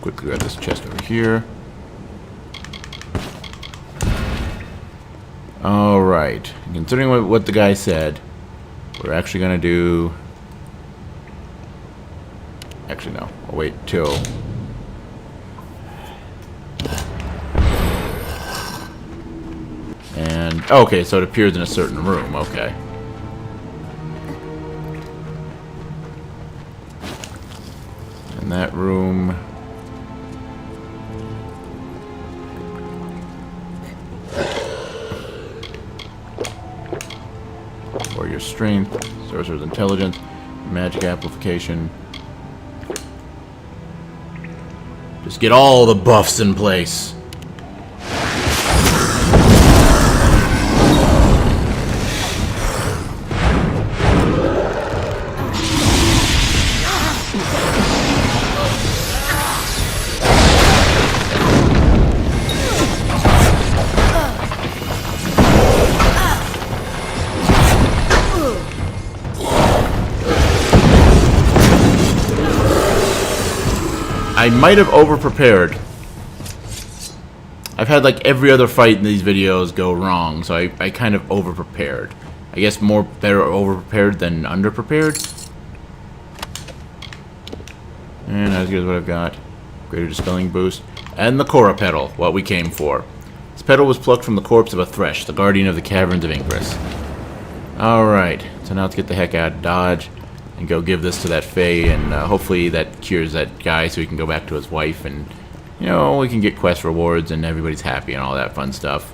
quickly grab this chest over here. Alright, considering what the guy said, we're actually going to do... Actually, no. I'll wait till Okay, so it appears in a certain room. Okay. In that room... Warrior Strength, Sorcerer's Intelligence, Magic Amplification. Just get all the buffs in place. I might have over-prepared. I've had like every other fight in these videos go wrong, so I kind of over-prepared. I guess better over-prepared than under-prepared. And as good as what I've got. Greater Dispelling Boost. And the Korra Petal, what we came for. This petal was plucked from the corpse of a Thresh, the guardian of the caverns of Ingress. Alright, so now let's get the heck out of Dodge. And go give this to that Fae, and hopefully that cures that guy so he can go back to his wife, and, you know, we can get quest rewards, and everybody's happy and all that fun stuff.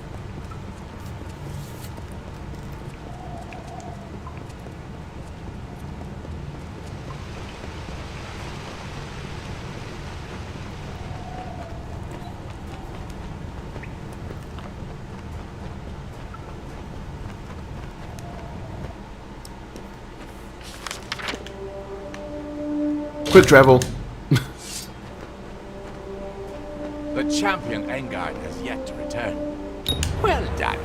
Quick travel. The champion Engard has yet to return. Well done.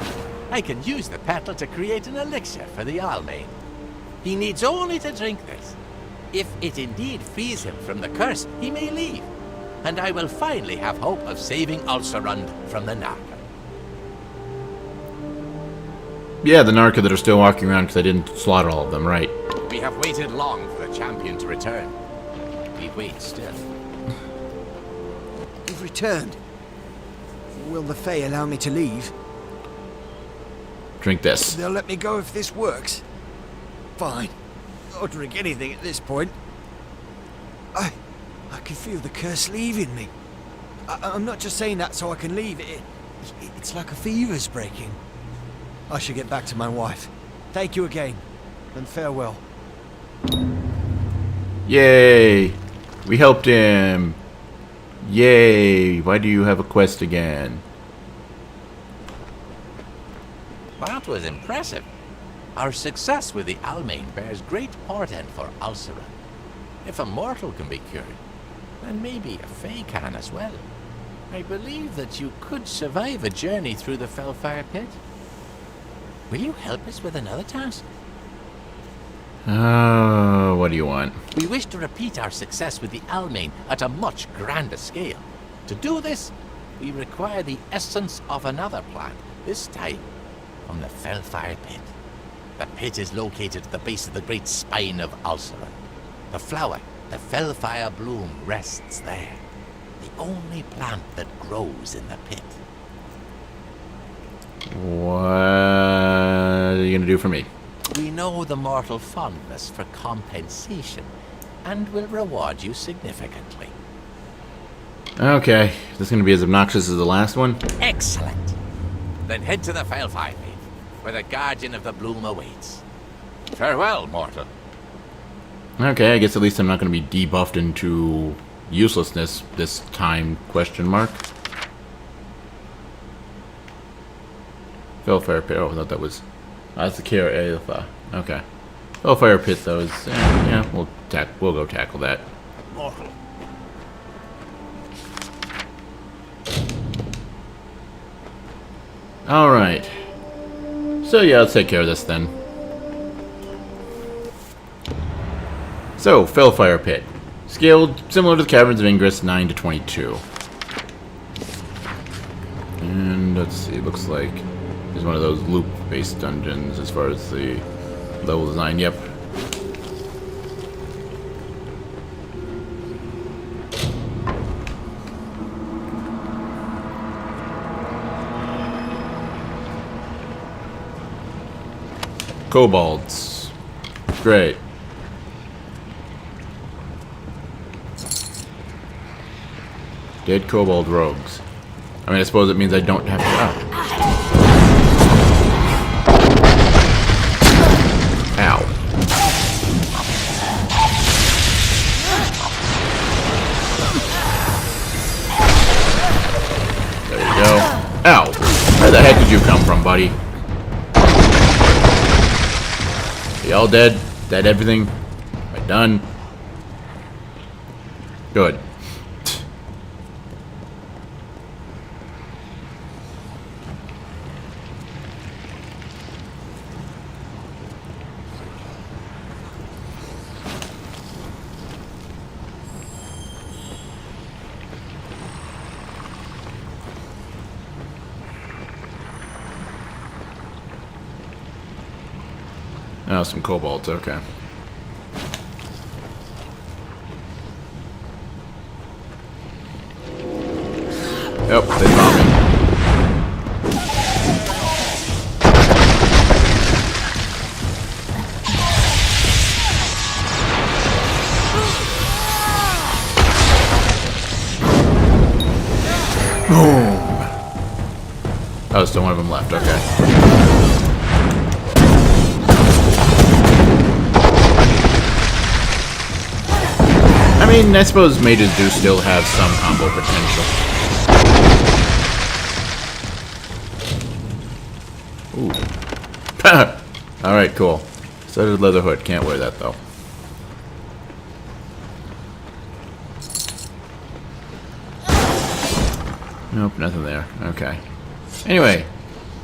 I can use the petal to create an elixir for the Almain. He needs only to drink this. If it indeed frees him from the curse, he may leave. And I will finally have hope of saving Alserund from the Narca. Yeah, the Narca that are still walking around because I didn't slaughter all of them, right? We have waited long for the champion to return. We wait still. You've returned. Will the Fae allow me to leave? Drink this. They'll let me go if this works. Fine. I'll drink anything at this point. I can feel the curse leaving me. I'm not just saying that so I can leave. It's like a fever's breaking. I should get back to my wife. Thank you again, and farewell. Yay! We helped him! Yay! Why do you have a quest again? That was impressive. Our success with the Almain bears great portent for Alserund. If a mortal can be cured, then maybe a Fae can as well. I believe that you could survive a journey through the Fellfire Pit. Will you help us with another task? Oh, what do you want? We wish to repeat our success with the Almain at a much grander scale. To do this, we require the essence of another plant, this time from the Fellfire Pit. The pit is located at the base of the great spine of Alserund. The flower, the Fellfire bloom, rests there. The only plant that grows in the pit. What are you gonna do for me? We know the mortal fondness for compensation, and will reward you significantly. Okay, this is gonna be as obnoxious as the last one. Excellent! Then head to the Fellfire Pit, where the Guardian of the Bloom awaits. Farewell, mortal. Okay, I guess at least I'm not gonna be debuffed into uselessness this time, question mark. Fellfire Pit, oh, I thought that was... that's the Kara Alpha. Okay. Fellfire Pit, though, is... yeah, we'll go tackle that. Mortal. Alright. So, yeah, let's take care of this, then. So, Fellfire Pit. Scaled similar to the Caverns of Ingress, 9 to 22. And, let's see, it looks like... it's one of those loop-based dungeons as far as the level design. Yep. Kobolds. Great. Dead kobold rogues. I mean, I suppose it means I don't have to... Ow. There you go. Ow. Where the heck did you come from, buddy? Y'all dead? Dead everything? Am I done? Good. Oh, some kobolds, okay. Yep, they found me. Boom! Oh, still one of them left, okay. I mean, I suppose mages do still have some combo potential. Ooh. Alright, cool. Studded leather hood. Can't wear that, though. Nope, nothing there. Okay. Anyway,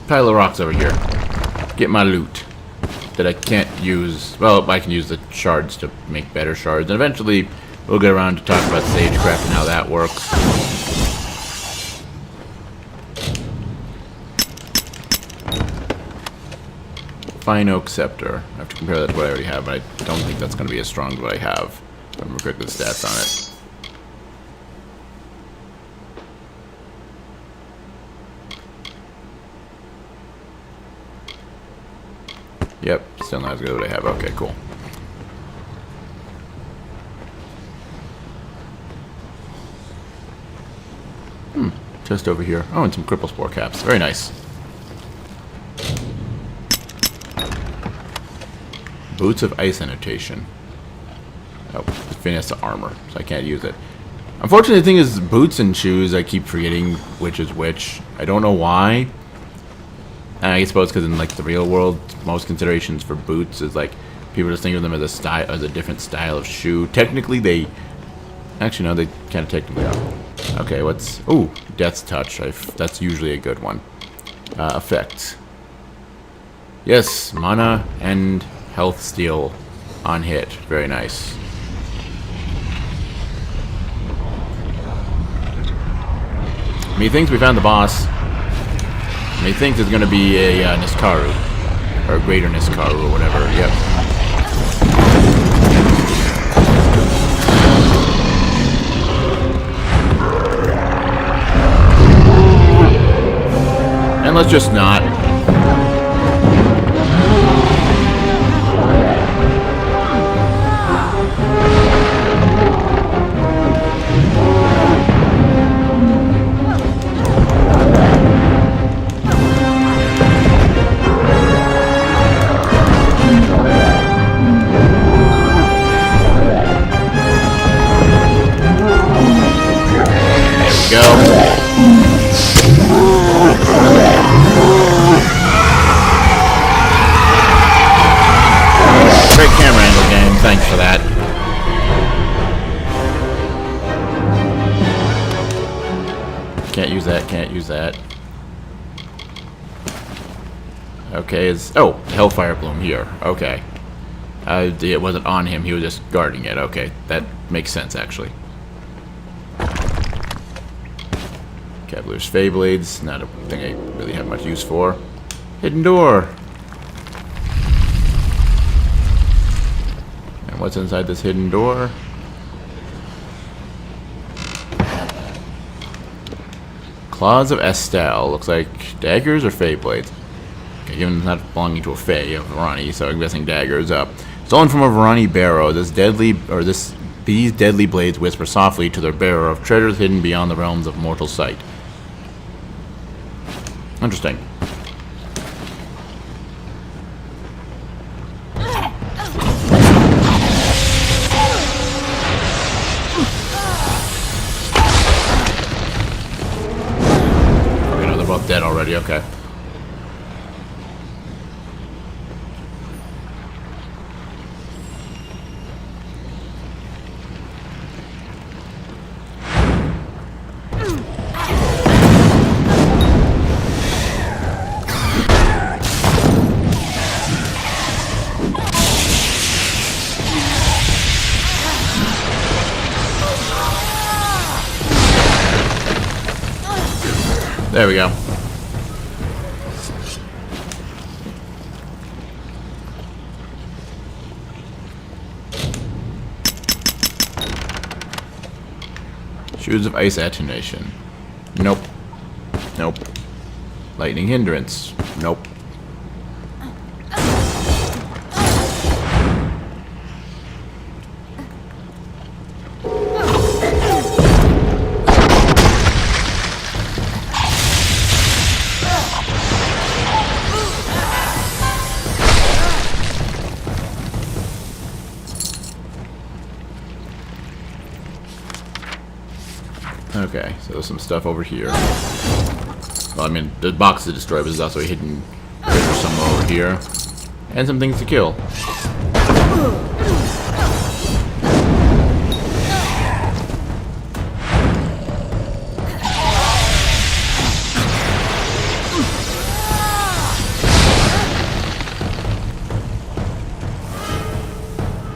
pile of rocks over here. Get my loot. That I can't use. Well, I can use the shards to make better shards. And eventually, we'll get around to talk about sagecraft and how that works. Fine oak scepter. I have to compare that to what I already have, but I don't think that's going to be as strong as what I have. If I remember correctly, the stats on it. Yep, still not as good as what I have. Okay, cool. Just over here. Oh, and some cripple spore caps. Very nice. Boots of ice annotation. Oh, finesse armor, so I can't use it. Unfortunately, the thing is, boots and shoes, I keep forgetting which is which. I don't know why. I suppose because in like the real world, most considerations for boots is like people just think of them as a style, as a different style of shoe. Technically, they actually no, they kind of technically are. Okay, what's ooh, Death's Touch. That's usually a good one. Effects. Yes, mana and health steal on hit. Very nice. Methinks we found the boss. Methinks it's going to be a Niskaru. Or a greater Niskaru or whatever. Yep. And let's just not. Great camera angle game, thanks for that. Can't use that, can't use that. Okay, oh, Hellfire Bloom here, okay. It wasn't on him, he was just guarding it, okay. That makes sense, actually. Cavalier's Feyblades, not a thing I really have much use for. Hidden door. And what's inside this hidden door? Claws of Estelle. Looks like daggers or Feyblades. Okay, given it's not belonging to a Fae of Varani, so I'm guessing daggers. Stolen from a Varani barrow, these deadly blades whisper softly to their bearer of treasures hidden beyond the realms of mortal sight. Interesting. Okay, no, they're both dead already, okay. There we go. Shoes of ice attenuation. Nope. Nope. Lightning hindrance. Nope. Okay, so there's some stuff over here. Well, I mean, the box is destroyed, but there's also a hidden treasure somewhere over here. And some things to kill.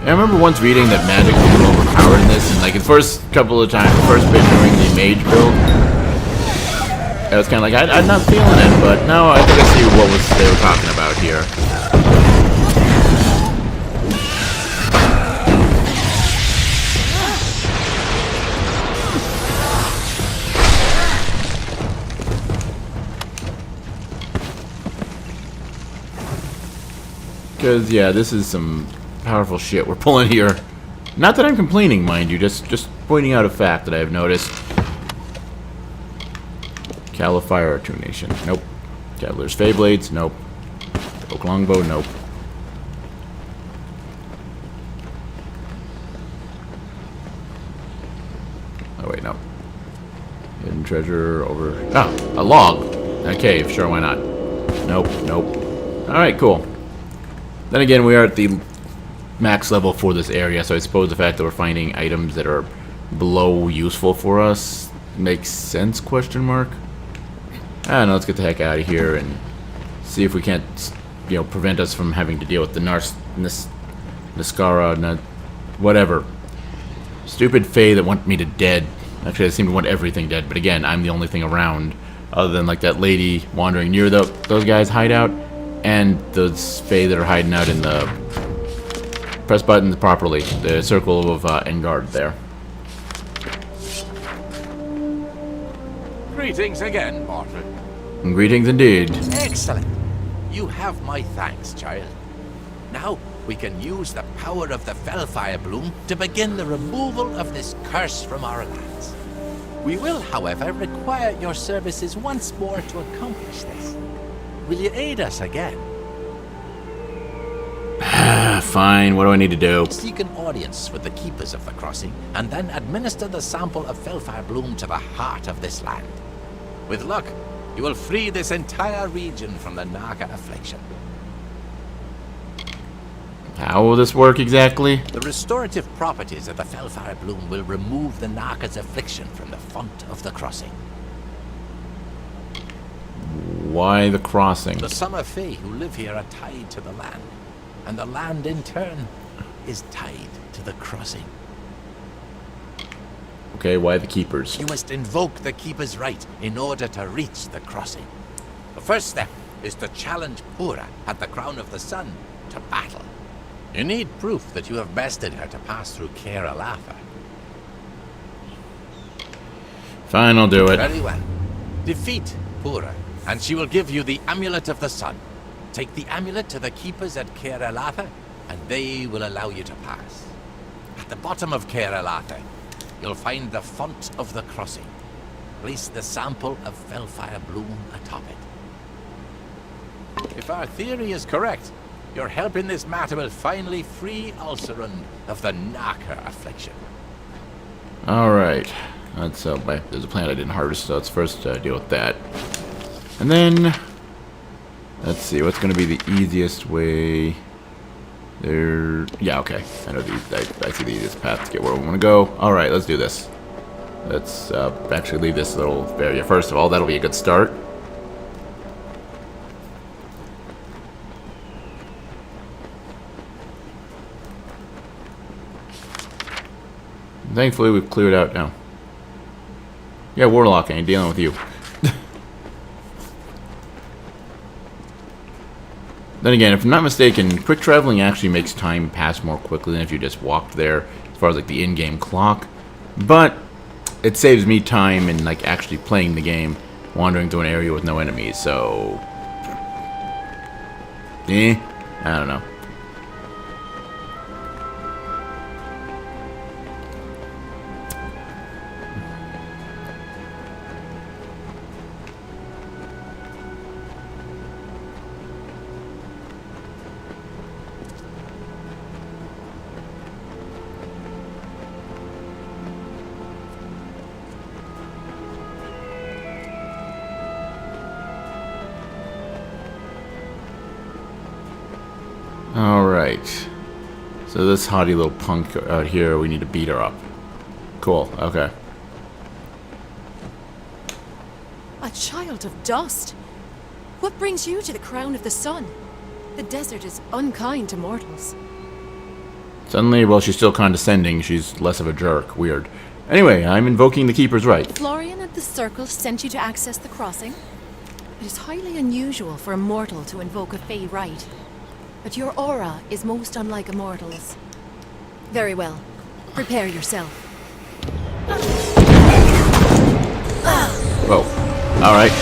I remember once reading that magic was a little overpowered in this, and like the first couple of times, the first bit during the mage build, I was kind of like, I'm not feeling it, but now I think I see what they were talking about here. Because, yeah, this is some powerful shit we're pulling here. Not that I'm complaining, mind you, just pointing out a fact that I have noticed. Califire Attunation. Nope. Cavalier's Fey Blades. Nope. Oak Longbow. Nope. Oh, wait, no. Hidden treasure over... Ah, a log. A cave. Sure, why not? Nope, nope. Alright, cool. Then again, we are at the max level for this area, so I suppose the fact that we're finding items that are below useful for us makes sense, question mark? I don't know, let's get the heck out of here and see if we can't, you know, prevent us from having to deal with the Niskara, whatever. Stupid Fae that want me to dead. Actually, they seem to want everything dead, but again, I'm the only thing around, other than like that lady wandering near those guys' hideout, and those Fae that are hiding out in the... Press buttons properly. The circle of Engard there. Greetings again, mortal. Greetings indeed. Excellent. You have my thanks, child. Now we can use the power of the Fellfire Bloom to begin the removal of this curse from our lands. We will, however, require your services once more to accomplish this. Will you aid us again? Fine, what do I need to do? Seek an audience with the keepers of the crossing, and then administer the sample of Fellfire Bloom to the heart of this land. With luck, you will free this entire region from the Naga affliction. How will this work exactly? The restorative properties of the Fellfire Bloom will remove the Naga's affliction from the font of the crossing. Why the crossing? The Summer Fae who live here are tied to the land, and the land in turn is tied to the crossing. Okay, why the keepers? You must invoke the Keeper's right in order to reach the crossing. The first step is to challenge Pura at the Crown of the Sun to battle. You need proof that you have bested her to pass through Caer Alafa. Fine, I'll do it. Very well. Defeat Pura, and she will give you the Amulet of the Sun. Take the amulet to the keepers at Caer and they will allow you to pass. At the bottom of Caer you'll find the font of the crossing. Place the sample of Fellfire bloom atop it. If our theory is correct, your help in this matter will finally free Alserund of the Narker affliction. Alright. There's a plant I didn't harvest, so let's first deal with that. And then, let's see, what's going to be the easiest way? Yeah, okay. I know I see the easiest path to get where we want to go. Alright, let's do this. Let's actually leave this little area. First of all, that'll be a good start. Thankfully, we've cleared out now. Yeah, Warlock, I ain't dealing with you. Then again, if I'm not mistaken, quick traveling actually makes time pass more quickly than if you just walked there, as far as like the in-game clock. But it saves me time in like actually playing the game, wandering through an area with no enemies. So, I don't know. Alright. So this haughty little punk out here, we need to beat her up. Cool, okay. A child of dust. What brings you to the crown of the sun? The desert is unkind to mortals. Suddenly, well, she's still condescending. She's less of a jerk. Weird. Anyway, I'm invoking the Keeper's right. Florian and the Circle sent you to access the crossing? It is highly unusual for a mortal to invoke a Fey right. But your aura is most unlike a mortal's. Very well. Prepare yourself. Whoa. Alright.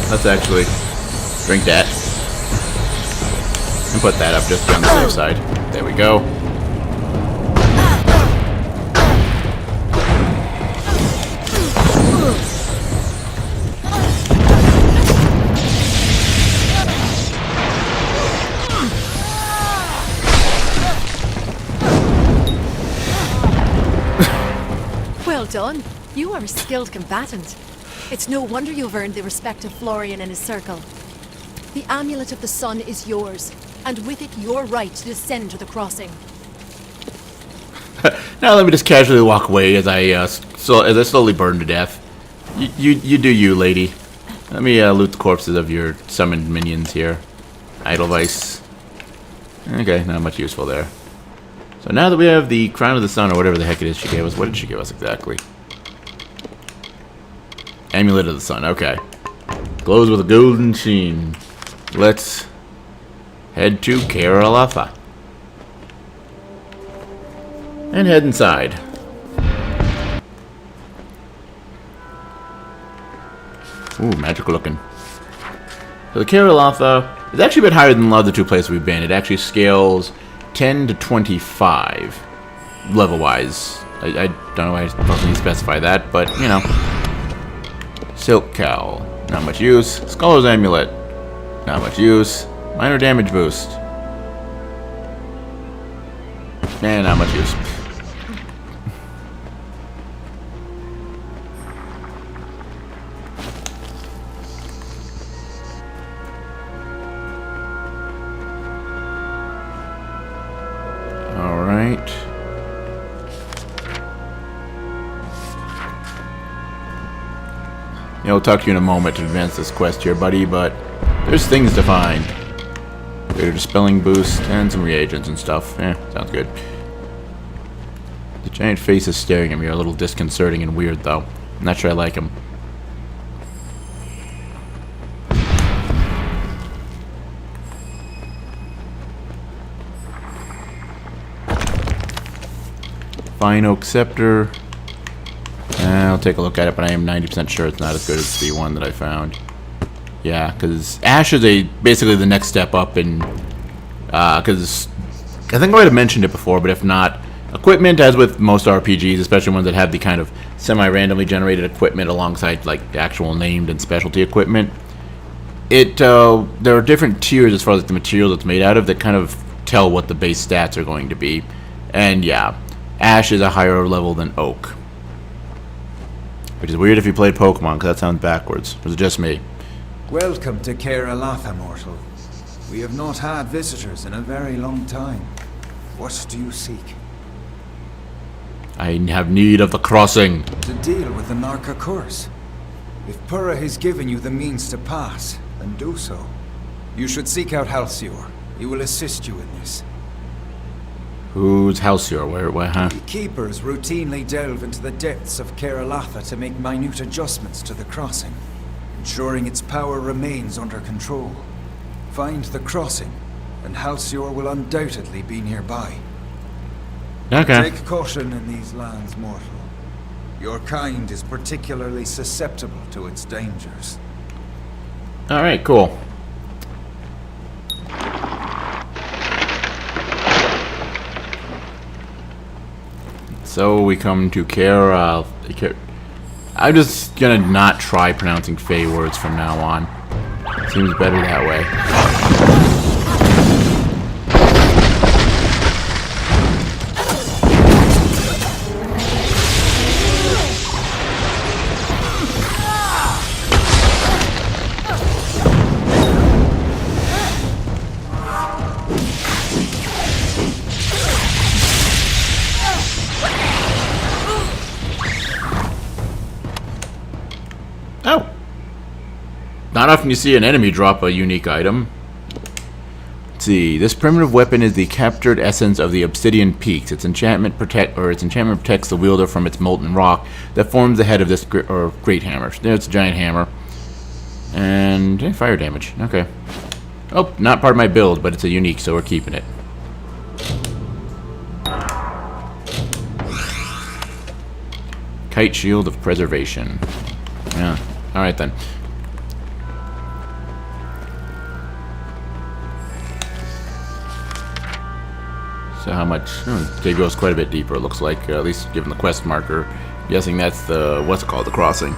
Let's actually drink that and put that up just on the safe side. There we go. Well done. You are a skilled combatant. It's no wonder you've earned the respect of Florian and his circle. The Amulet of the Sun is yours, and with it your right to descend to the crossing. Now let me just casually walk away as I slowly burn to death. You do you, lady. Let me loot the corpses of your summoned minions here. Edelweiss. Okay, not much useful there. So now that we have the Crown of the Sun, or whatever the heck it is she gave us, what did she give us exactly? Amulet of the Sun, okay. Glows with a golden sheen. Let's head to Caer and head inside. Ooh, magical looking. So the Caer is actually a bit higher than the other two places we've been. It actually scales 10 to 25 level-wise. I don't know why I don't need to specify that, but, you know. Silk Cowl. Not much use. Scholar's Amulet. Not much use. Minor damage boost. And not much use. Alright. Yeah, we'll talk to you in a moment to advance this quest here, buddy, but there's things to find. Greater dispelling boost and some reagents and stuff. Sounds good. The giant faces staring at me are a little disconcerting and weird, though. I'm not sure I like them. Fine Oak Scepter. I'll take a look at it, but I am 90% sure it's not as good as the one that I found. Yeah, because Ash is basically the next step up in... Because I think I might have mentioned it before, but if not, equipment, as with most RPGs, especially ones that have the kind of semi-randomly generated equipment alongside like actual named and specialty equipment, there are different tiers as far as the materials it's made out of that kind of tell what the base stats are going to be. And yeah, Ash is a higher level than Oak. Which is weird if you played Pokemon, because that sounds backwards. Or is it just me? Welcome to Caer Elath, mortal. We have not had visitors in a very long time. What do you seek? I have need of the crossing. To deal with the Narca curse. If Purra has given you the means to pass, then do so. You should seek out Halcyon. He will assist you in this. Who's Halcyon? Where, huh? The Keepers routinely delve into the depths of Caer Elath to make minute adjustments to the crossing, ensuring its power remains under control. Find the crossing, and Halcyon will undoubtedly be nearby. Okay. Take caution in these lands, mortal. Your kind is particularly susceptible to its dangers. Alright, cool. So we come to Caer. I'm just gonna not try pronouncing Fey words from now on. Seems better that way. Oh! Not often you see an enemy drop a unique item. Let's see. This primitive weapon is the captured essence of the Obsidian Peaks. Its enchantment protects the wielder from its molten rock that forms the head of this great hammer. It's a giant hammer. And fire damage. Okay. Oh, not part of my build, but it's a unique, so we're keeping it. Kite Shield of Preservation. Yeah. Alright then. So how much? It goes quite a bit deeper, it looks like, at least given the quest marker. I'm guessing that's the, what's it called, the crossing.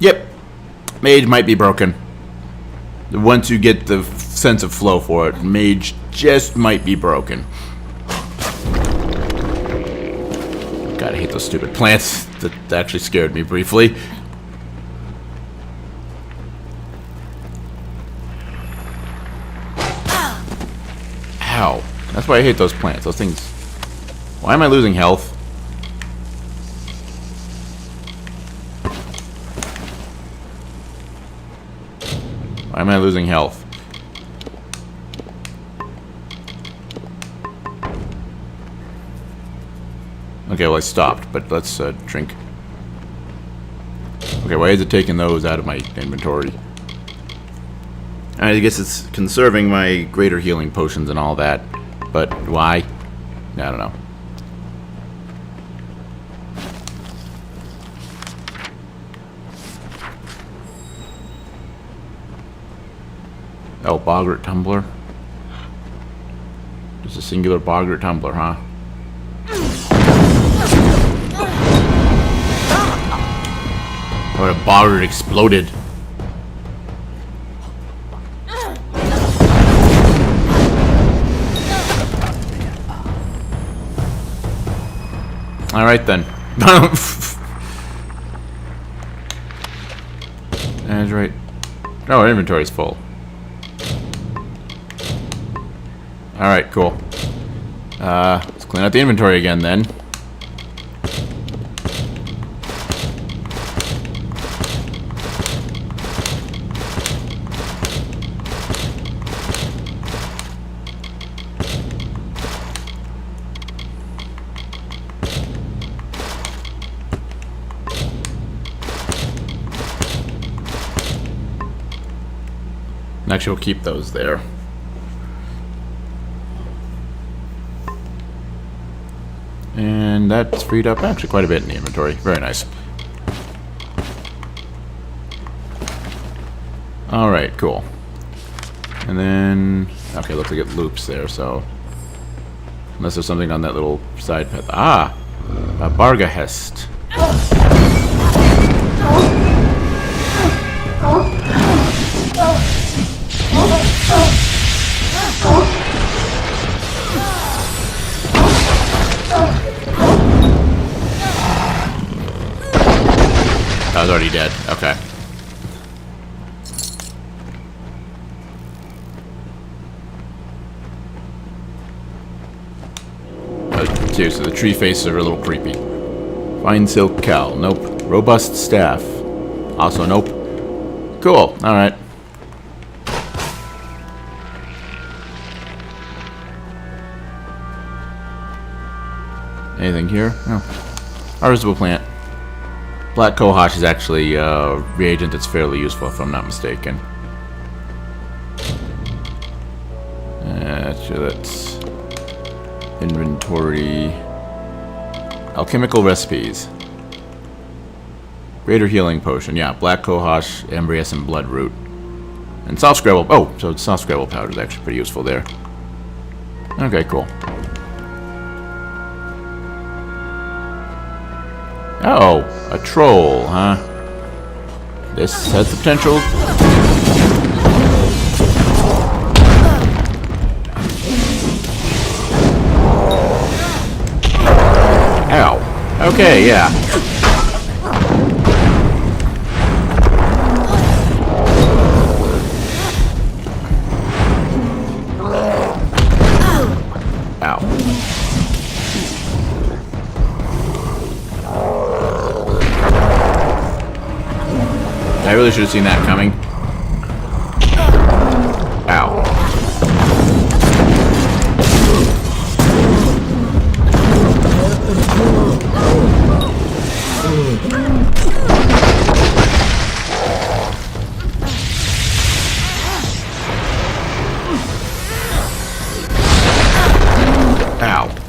Yep. Mage might be broken. Once you get the sense of flow for it, Mage just might be broken. God, I hate those stupid plants. That actually scared me briefly. Ow. That's why I hate those plants. Those things... Why am I losing health? Why am I losing health? Okay, well I stopped, but let's drink. Okay, why is it taking those out of my inventory? I guess it's conserving my greater healing potions and all that, but why? I don't know. Oh, boggart tumbler. Just a singular boggart tumbler, huh? What a boggart exploded. Alright then. That's right. Oh, our inventory's full. Alright, cool. Let's clean out the inventory again then. Actually, we'll keep those there. And that's freed up actually quite a bit in the inventory. Very nice. Alright, cool. And then... okay, looks like it loops there, so... unless there's something on that little side path. Ah! A Bargahest. I was already dead. Okay. Seriously, the tree faces are a little creepy. Fine silk cowl. Nope. Robust staff. Also nope. Cool. Alright. Anything here? No. Harvestable plant. Black cohosh is actually a reagent that's fairly useful, if I'm not mistaken. Actually, that's inventory. Alchemical recipes. Greater healing potion. Yeah, black cohosh, embrius, and bloodroot. And soft scrabble. Oh, so soft scrabble powder is actually pretty useful there. Okay, cool. Oh, a troll, huh? This has the potential. Ow. Okay, yeah. I really should have seen that coming. Ow. Ow.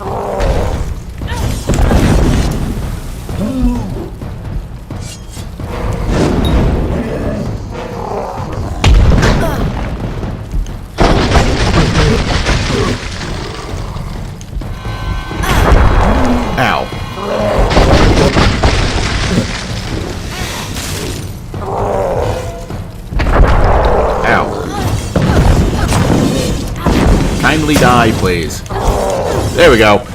Kindly die, please. There we go.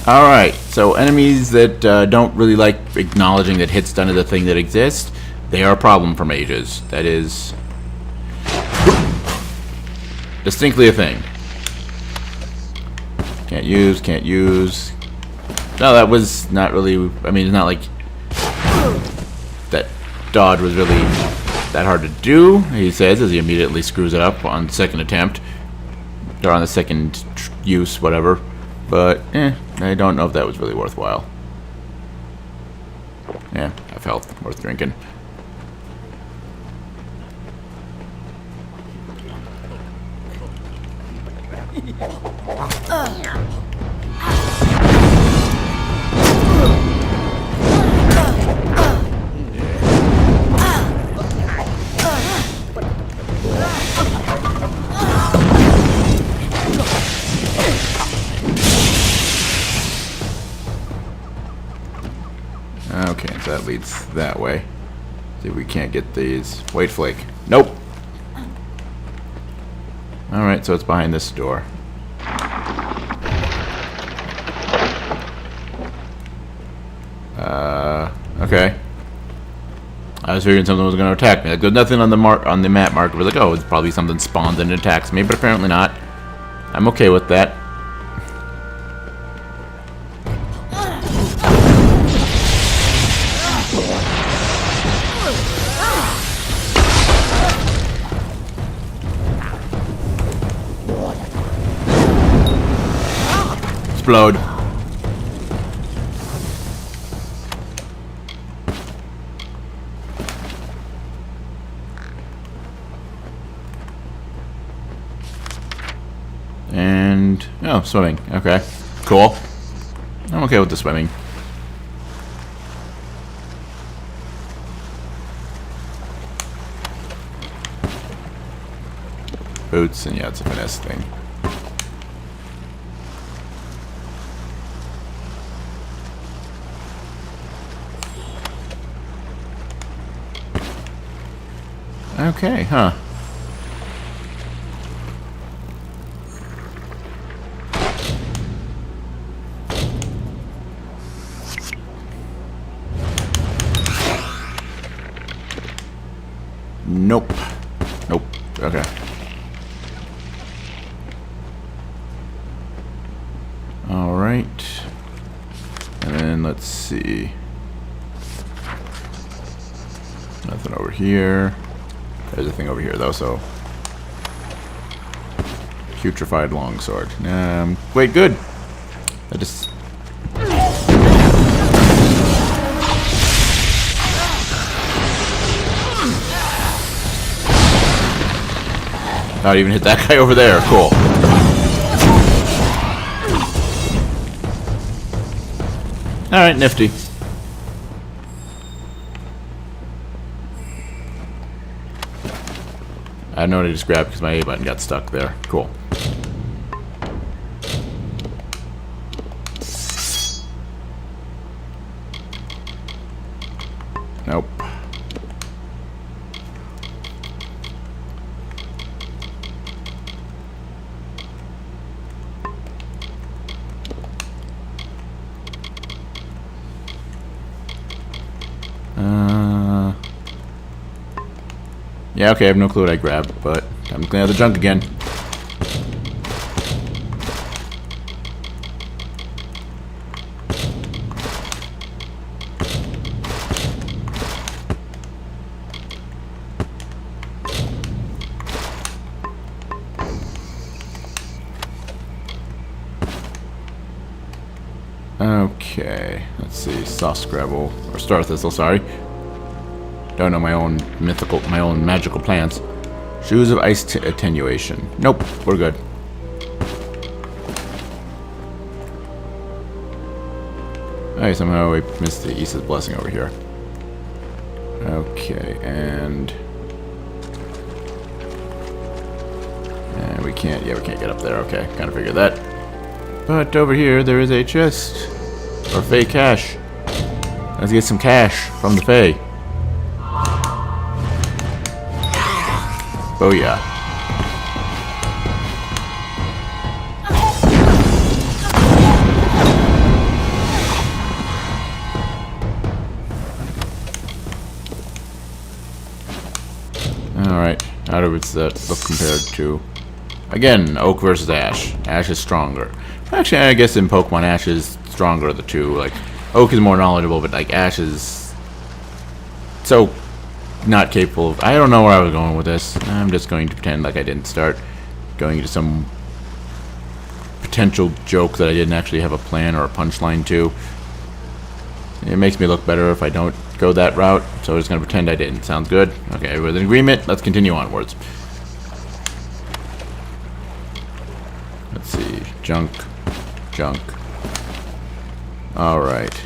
Alright, so enemies that don't really like acknowledging that hits done to the thing that exists, they are a problem for mages. That is distinctly a thing. Can't use, can't use. No, that was not really, I mean, it's not like that dodge was really that hard to do, he says, as he immediately screws it up on the second attempt. Or on the second use, whatever. But, I don't know if that was really worthwhile. Yeah, half health, worth drinking. that leads that way. See if we can't get these. White flake. Nope. Alright, so it's behind this door. Okay. I was figuring something was going to attack me. Like, there's nothing on the map marker. We're like, oh, it's probably something spawns and attacks me, but apparently not. I'm okay with that. Explode. And oh, swimming. Okay, cool. I'm okay with the swimming. Boots, and yeah, it's a finesse thing. Okay, huh. Nope. Nope. Okay. Alright. And then let's see. Nothing over here. There's a thing over here though, so. Putrefied longsword. Wait, good. I just. Not even hit that guy over there. Cool. Alright, nifty. I know what I just grabbed because my A button got stuck there. Cool. Nope. Yeah, okay, I have no clue what I grabbed, but time to clean out the junk again. Okay, let's see, soft scrabble, or star thistle, sorry. Don't know my own magical plants. Shoes of ice attenuation. Nope, we're good. Hey, somehow we missed the Issa's blessing over here. Okay, and we can't. Yeah, we can't get up there. Okay, kind of figured that. But over here, there is a chest or Fey cash. Let's get some cash from the Fey. Oh yeah. Alright, how does that look compared to... Again, Oak versus Ash. Ash is stronger. Actually, I guess in Pokemon, Ash is stronger of the two. Like, Oak is more knowledgeable, but like Ash is... so... not capable of... I don't know where I was going with this. I'm just going to pretend like I didn't start going into some potential joke that I didn't actually have a plan or a punchline to. It makes me look better if I don't go that route, so I'm just going to pretend I didn't. Sounds good? Okay, with an agreement, let's continue onwards. Let's see. Junk. Junk. Alright.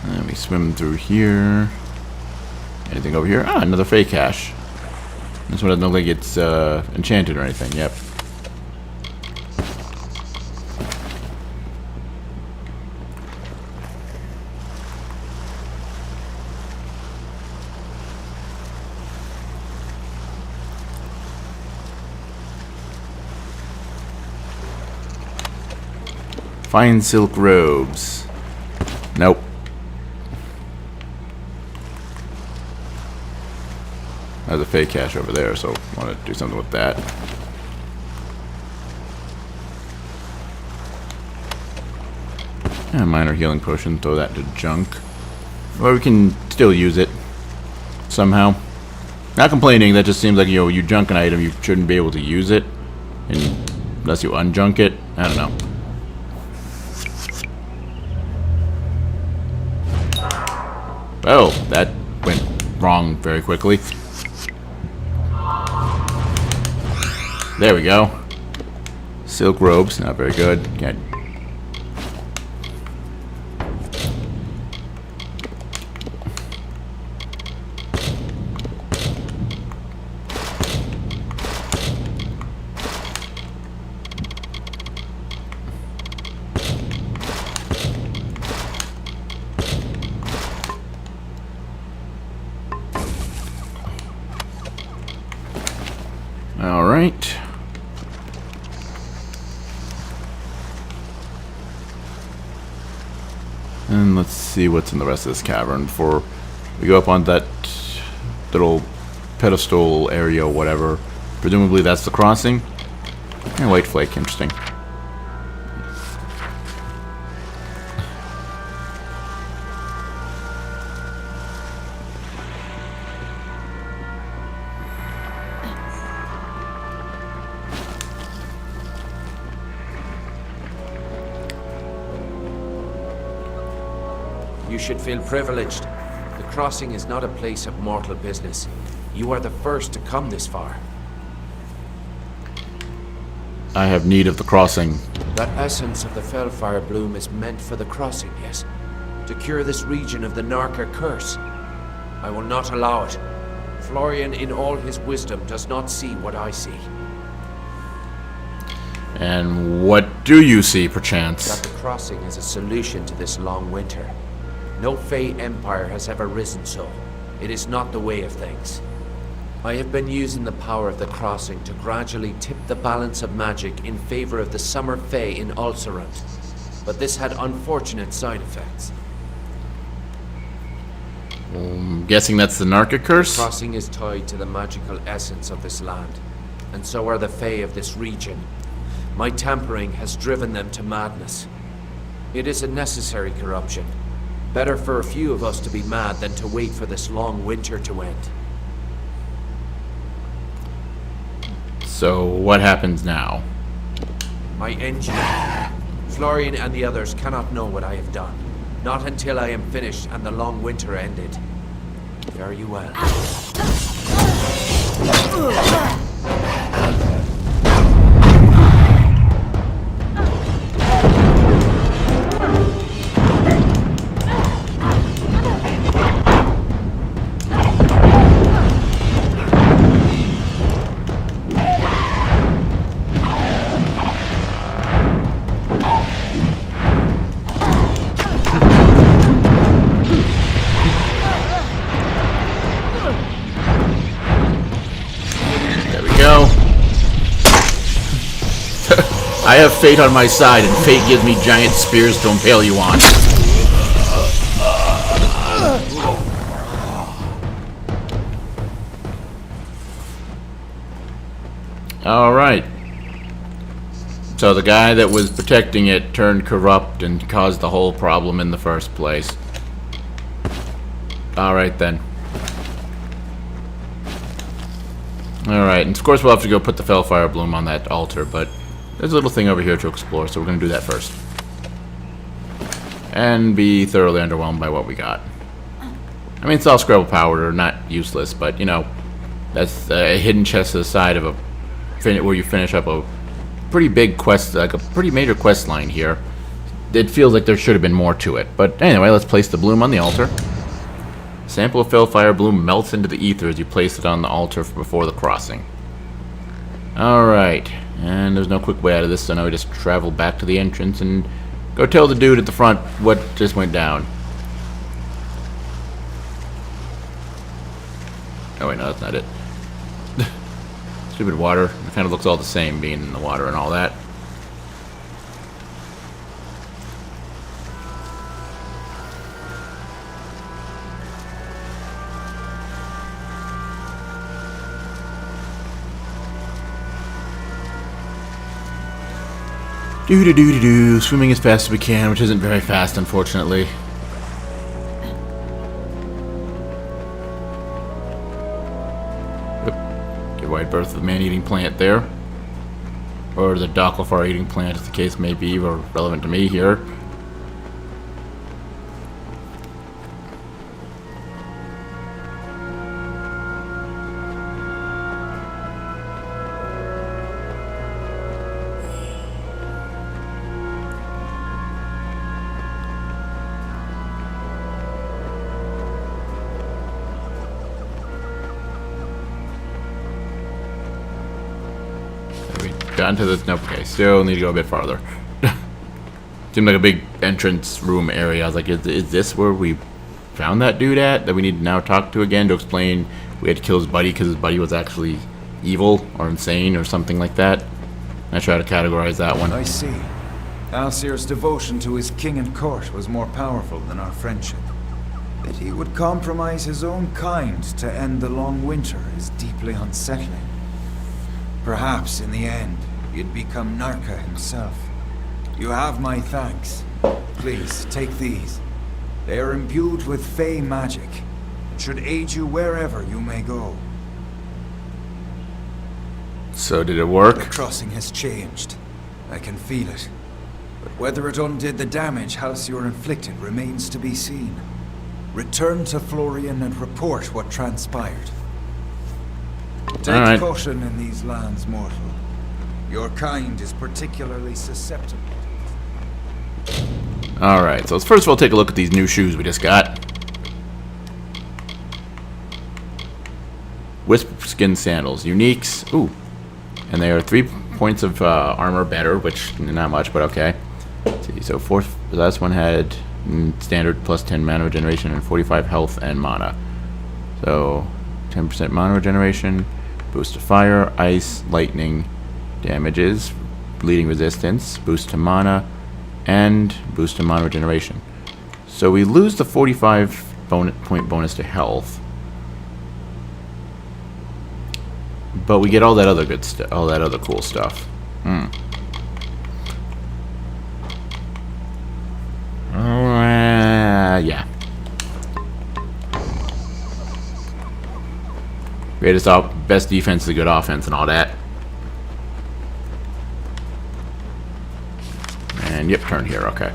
And we swim through here. Anything over here? Ah, another Fey cache. This one doesn't look like it's enchanted or anything. Yep. Fine silk robes. Nope. There's a fake cache over there, so I want to do something with that. And a minor healing potion, throw that to junk. Or we can still use it somehow. Not complaining, that just seems like, you know, you junk an item, you shouldn't be able to use it. And unless you unjunk it. I don't know. Oh, that went wrong very quickly. There we go. Silk robes, not very good. Can't. All right. And let's see what's in the rest of this cavern before we go up on that little pedestal area or whatever. Presumably that's the crossing. And white flake, interesting. You should feel privileged. The crossing is not a place of mortal business. You are the first to come this far. I have need of the crossing. That essence of the Fellfire bloom is meant for the crossing, yes? To cure this region of the Narca curse. I will not allow it. Florian, in all his wisdom, does not see what I see. And what do you see, perchance? That the crossing is a solution to this long winter. No Fey empire has ever risen so. It is not the way of things. I have been using the power of the crossing to gradually tip the balance of magic in favor of the summer Fey in Alserund. But this had unfortunate side effects. I'm guessing that's the Narca curse? The crossing is tied to the magical essence of this land, and so are the Fey of this region. My tampering has driven them to madness. It is a necessary corruption. Better for a few of us to be mad than to wait for this long winter to end. So, what happens now? My engineer. Florian and the others cannot know what I have done. Not until I am finished and the long winter ended. Fare you well. I have fate on my side, and fate gives me giant spears to impale you on. Alright. So the guy that was protecting it turned corrupt and caused the whole problem in the first place. Alright then. Alright, and of course we'll have to go put the Fellfire Bloom on that altar, but there's a little thing over here to explore, so we're going to do that first. And be thoroughly underwhelmed by what we got. I mean, it's all scrabble powder, not useless, but, you know, that's a hidden chest to the side of a... where you finish up a pretty big quest, like a pretty major quest line here. It feels like there should have been more to it. But anyway, let's place the bloom on the altar. Sample of Fellfire Bloom melts into the ether as you place it on the altar before the crossing. Alright, and there's no quick way out of this, so now we just travel back to the entrance and go tell the dude at the front what just went down. Oh wait, no, that's not it. Stupid water. It kind of looks all the same being in the water and all that. Do swimming as fast as we can, which isn't very fast, unfortunately. Yep. Get wide berth of the man-eating plant there, or the Docklefar eating plant, as the case may be, or relevant to me here. Gotten to this? Nope. Okay, still need to go a bit farther. Seemed like a big entrance room area. I was like, is this where we found that dude at? That we need to now talk to again to explain we had to kill his buddy because his buddy was actually evil or insane or something like that? I try to categorize that one. I see. Alcir's devotion to his king and court was more powerful than our friendship. That he would compromise his own kind to end the long winter is deeply unsettling. Perhaps, in the end, he'd become Narka himself. You have my thanks. Please, take these. They are imbued with Fey magic, and should aid you wherever you may go. So, did it work? The crossing has changed. I can feel it. But whether it undid the damage Halcyon inflicted remains to be seen. Return to Florian and report what transpired. Take caution in these lands, mortal. Your kind is particularly susceptible. Alright, so let's first of all take a look at these new shoes we just got. Wisp skin sandals. Uniques. Ooh. And they are 3 points of armor better, which not much, but okay. Let's see, so the last one had standard plus 10 mana regeneration and 45 health and mana. So 10% mana regeneration, boost to fire, ice, lightning, damages, bleeding resistance, boost to mana, and boost to mana regeneration. So we lose the 45 point bonus to health, but we get all that other good stuff, all that other cool stuff. Yeah. Best defense is a good offense and all that. And yep, turn here, okay.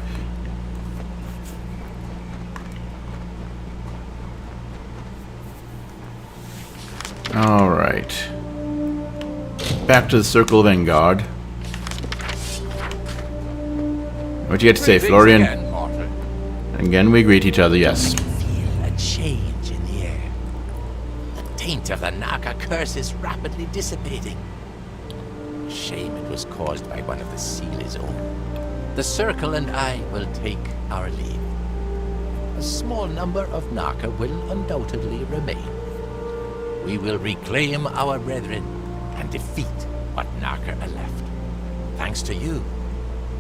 Alright. Back to the Circle of Engard. What you got to say, Florian? Again, we greet each other, yes. Feel a change in the air. The taint of the Naka curse is rapidly dissipating. Shame it was caused by one of the Sealy's own. The Circle and I will take our leave. A small number of Naka will undoubtedly remain. We will reclaim our brethren and defeat what Naka are left. Thanks to you,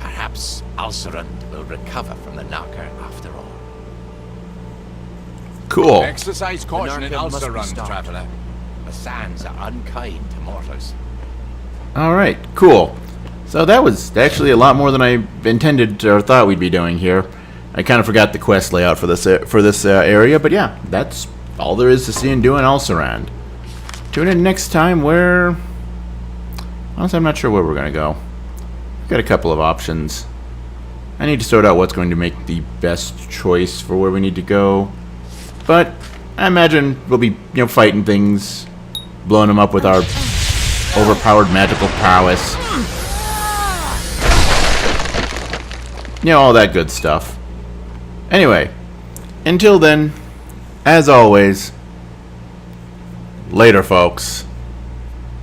perhaps Alserund will recover from the Naka after all. Cool. Exercise caution in Alserund, traveler. The sands are unkind to mortals. Alright, cool. So that was actually a lot more than I intended or thought we'd be doing here. I kind of forgot the quest layout for this area, but yeah, that's all there is to see and do in Alserund. Tune in next time where... honestly, I'm not sure where we're going to go. We've got a couple of options. I need to sort out what's going to make the best choice for where we need to go. But I imagine we'll be, fighting things, blowing them up with our overpowered magical prowess. All that good stuff. Anyway, until then, as always, later, folks.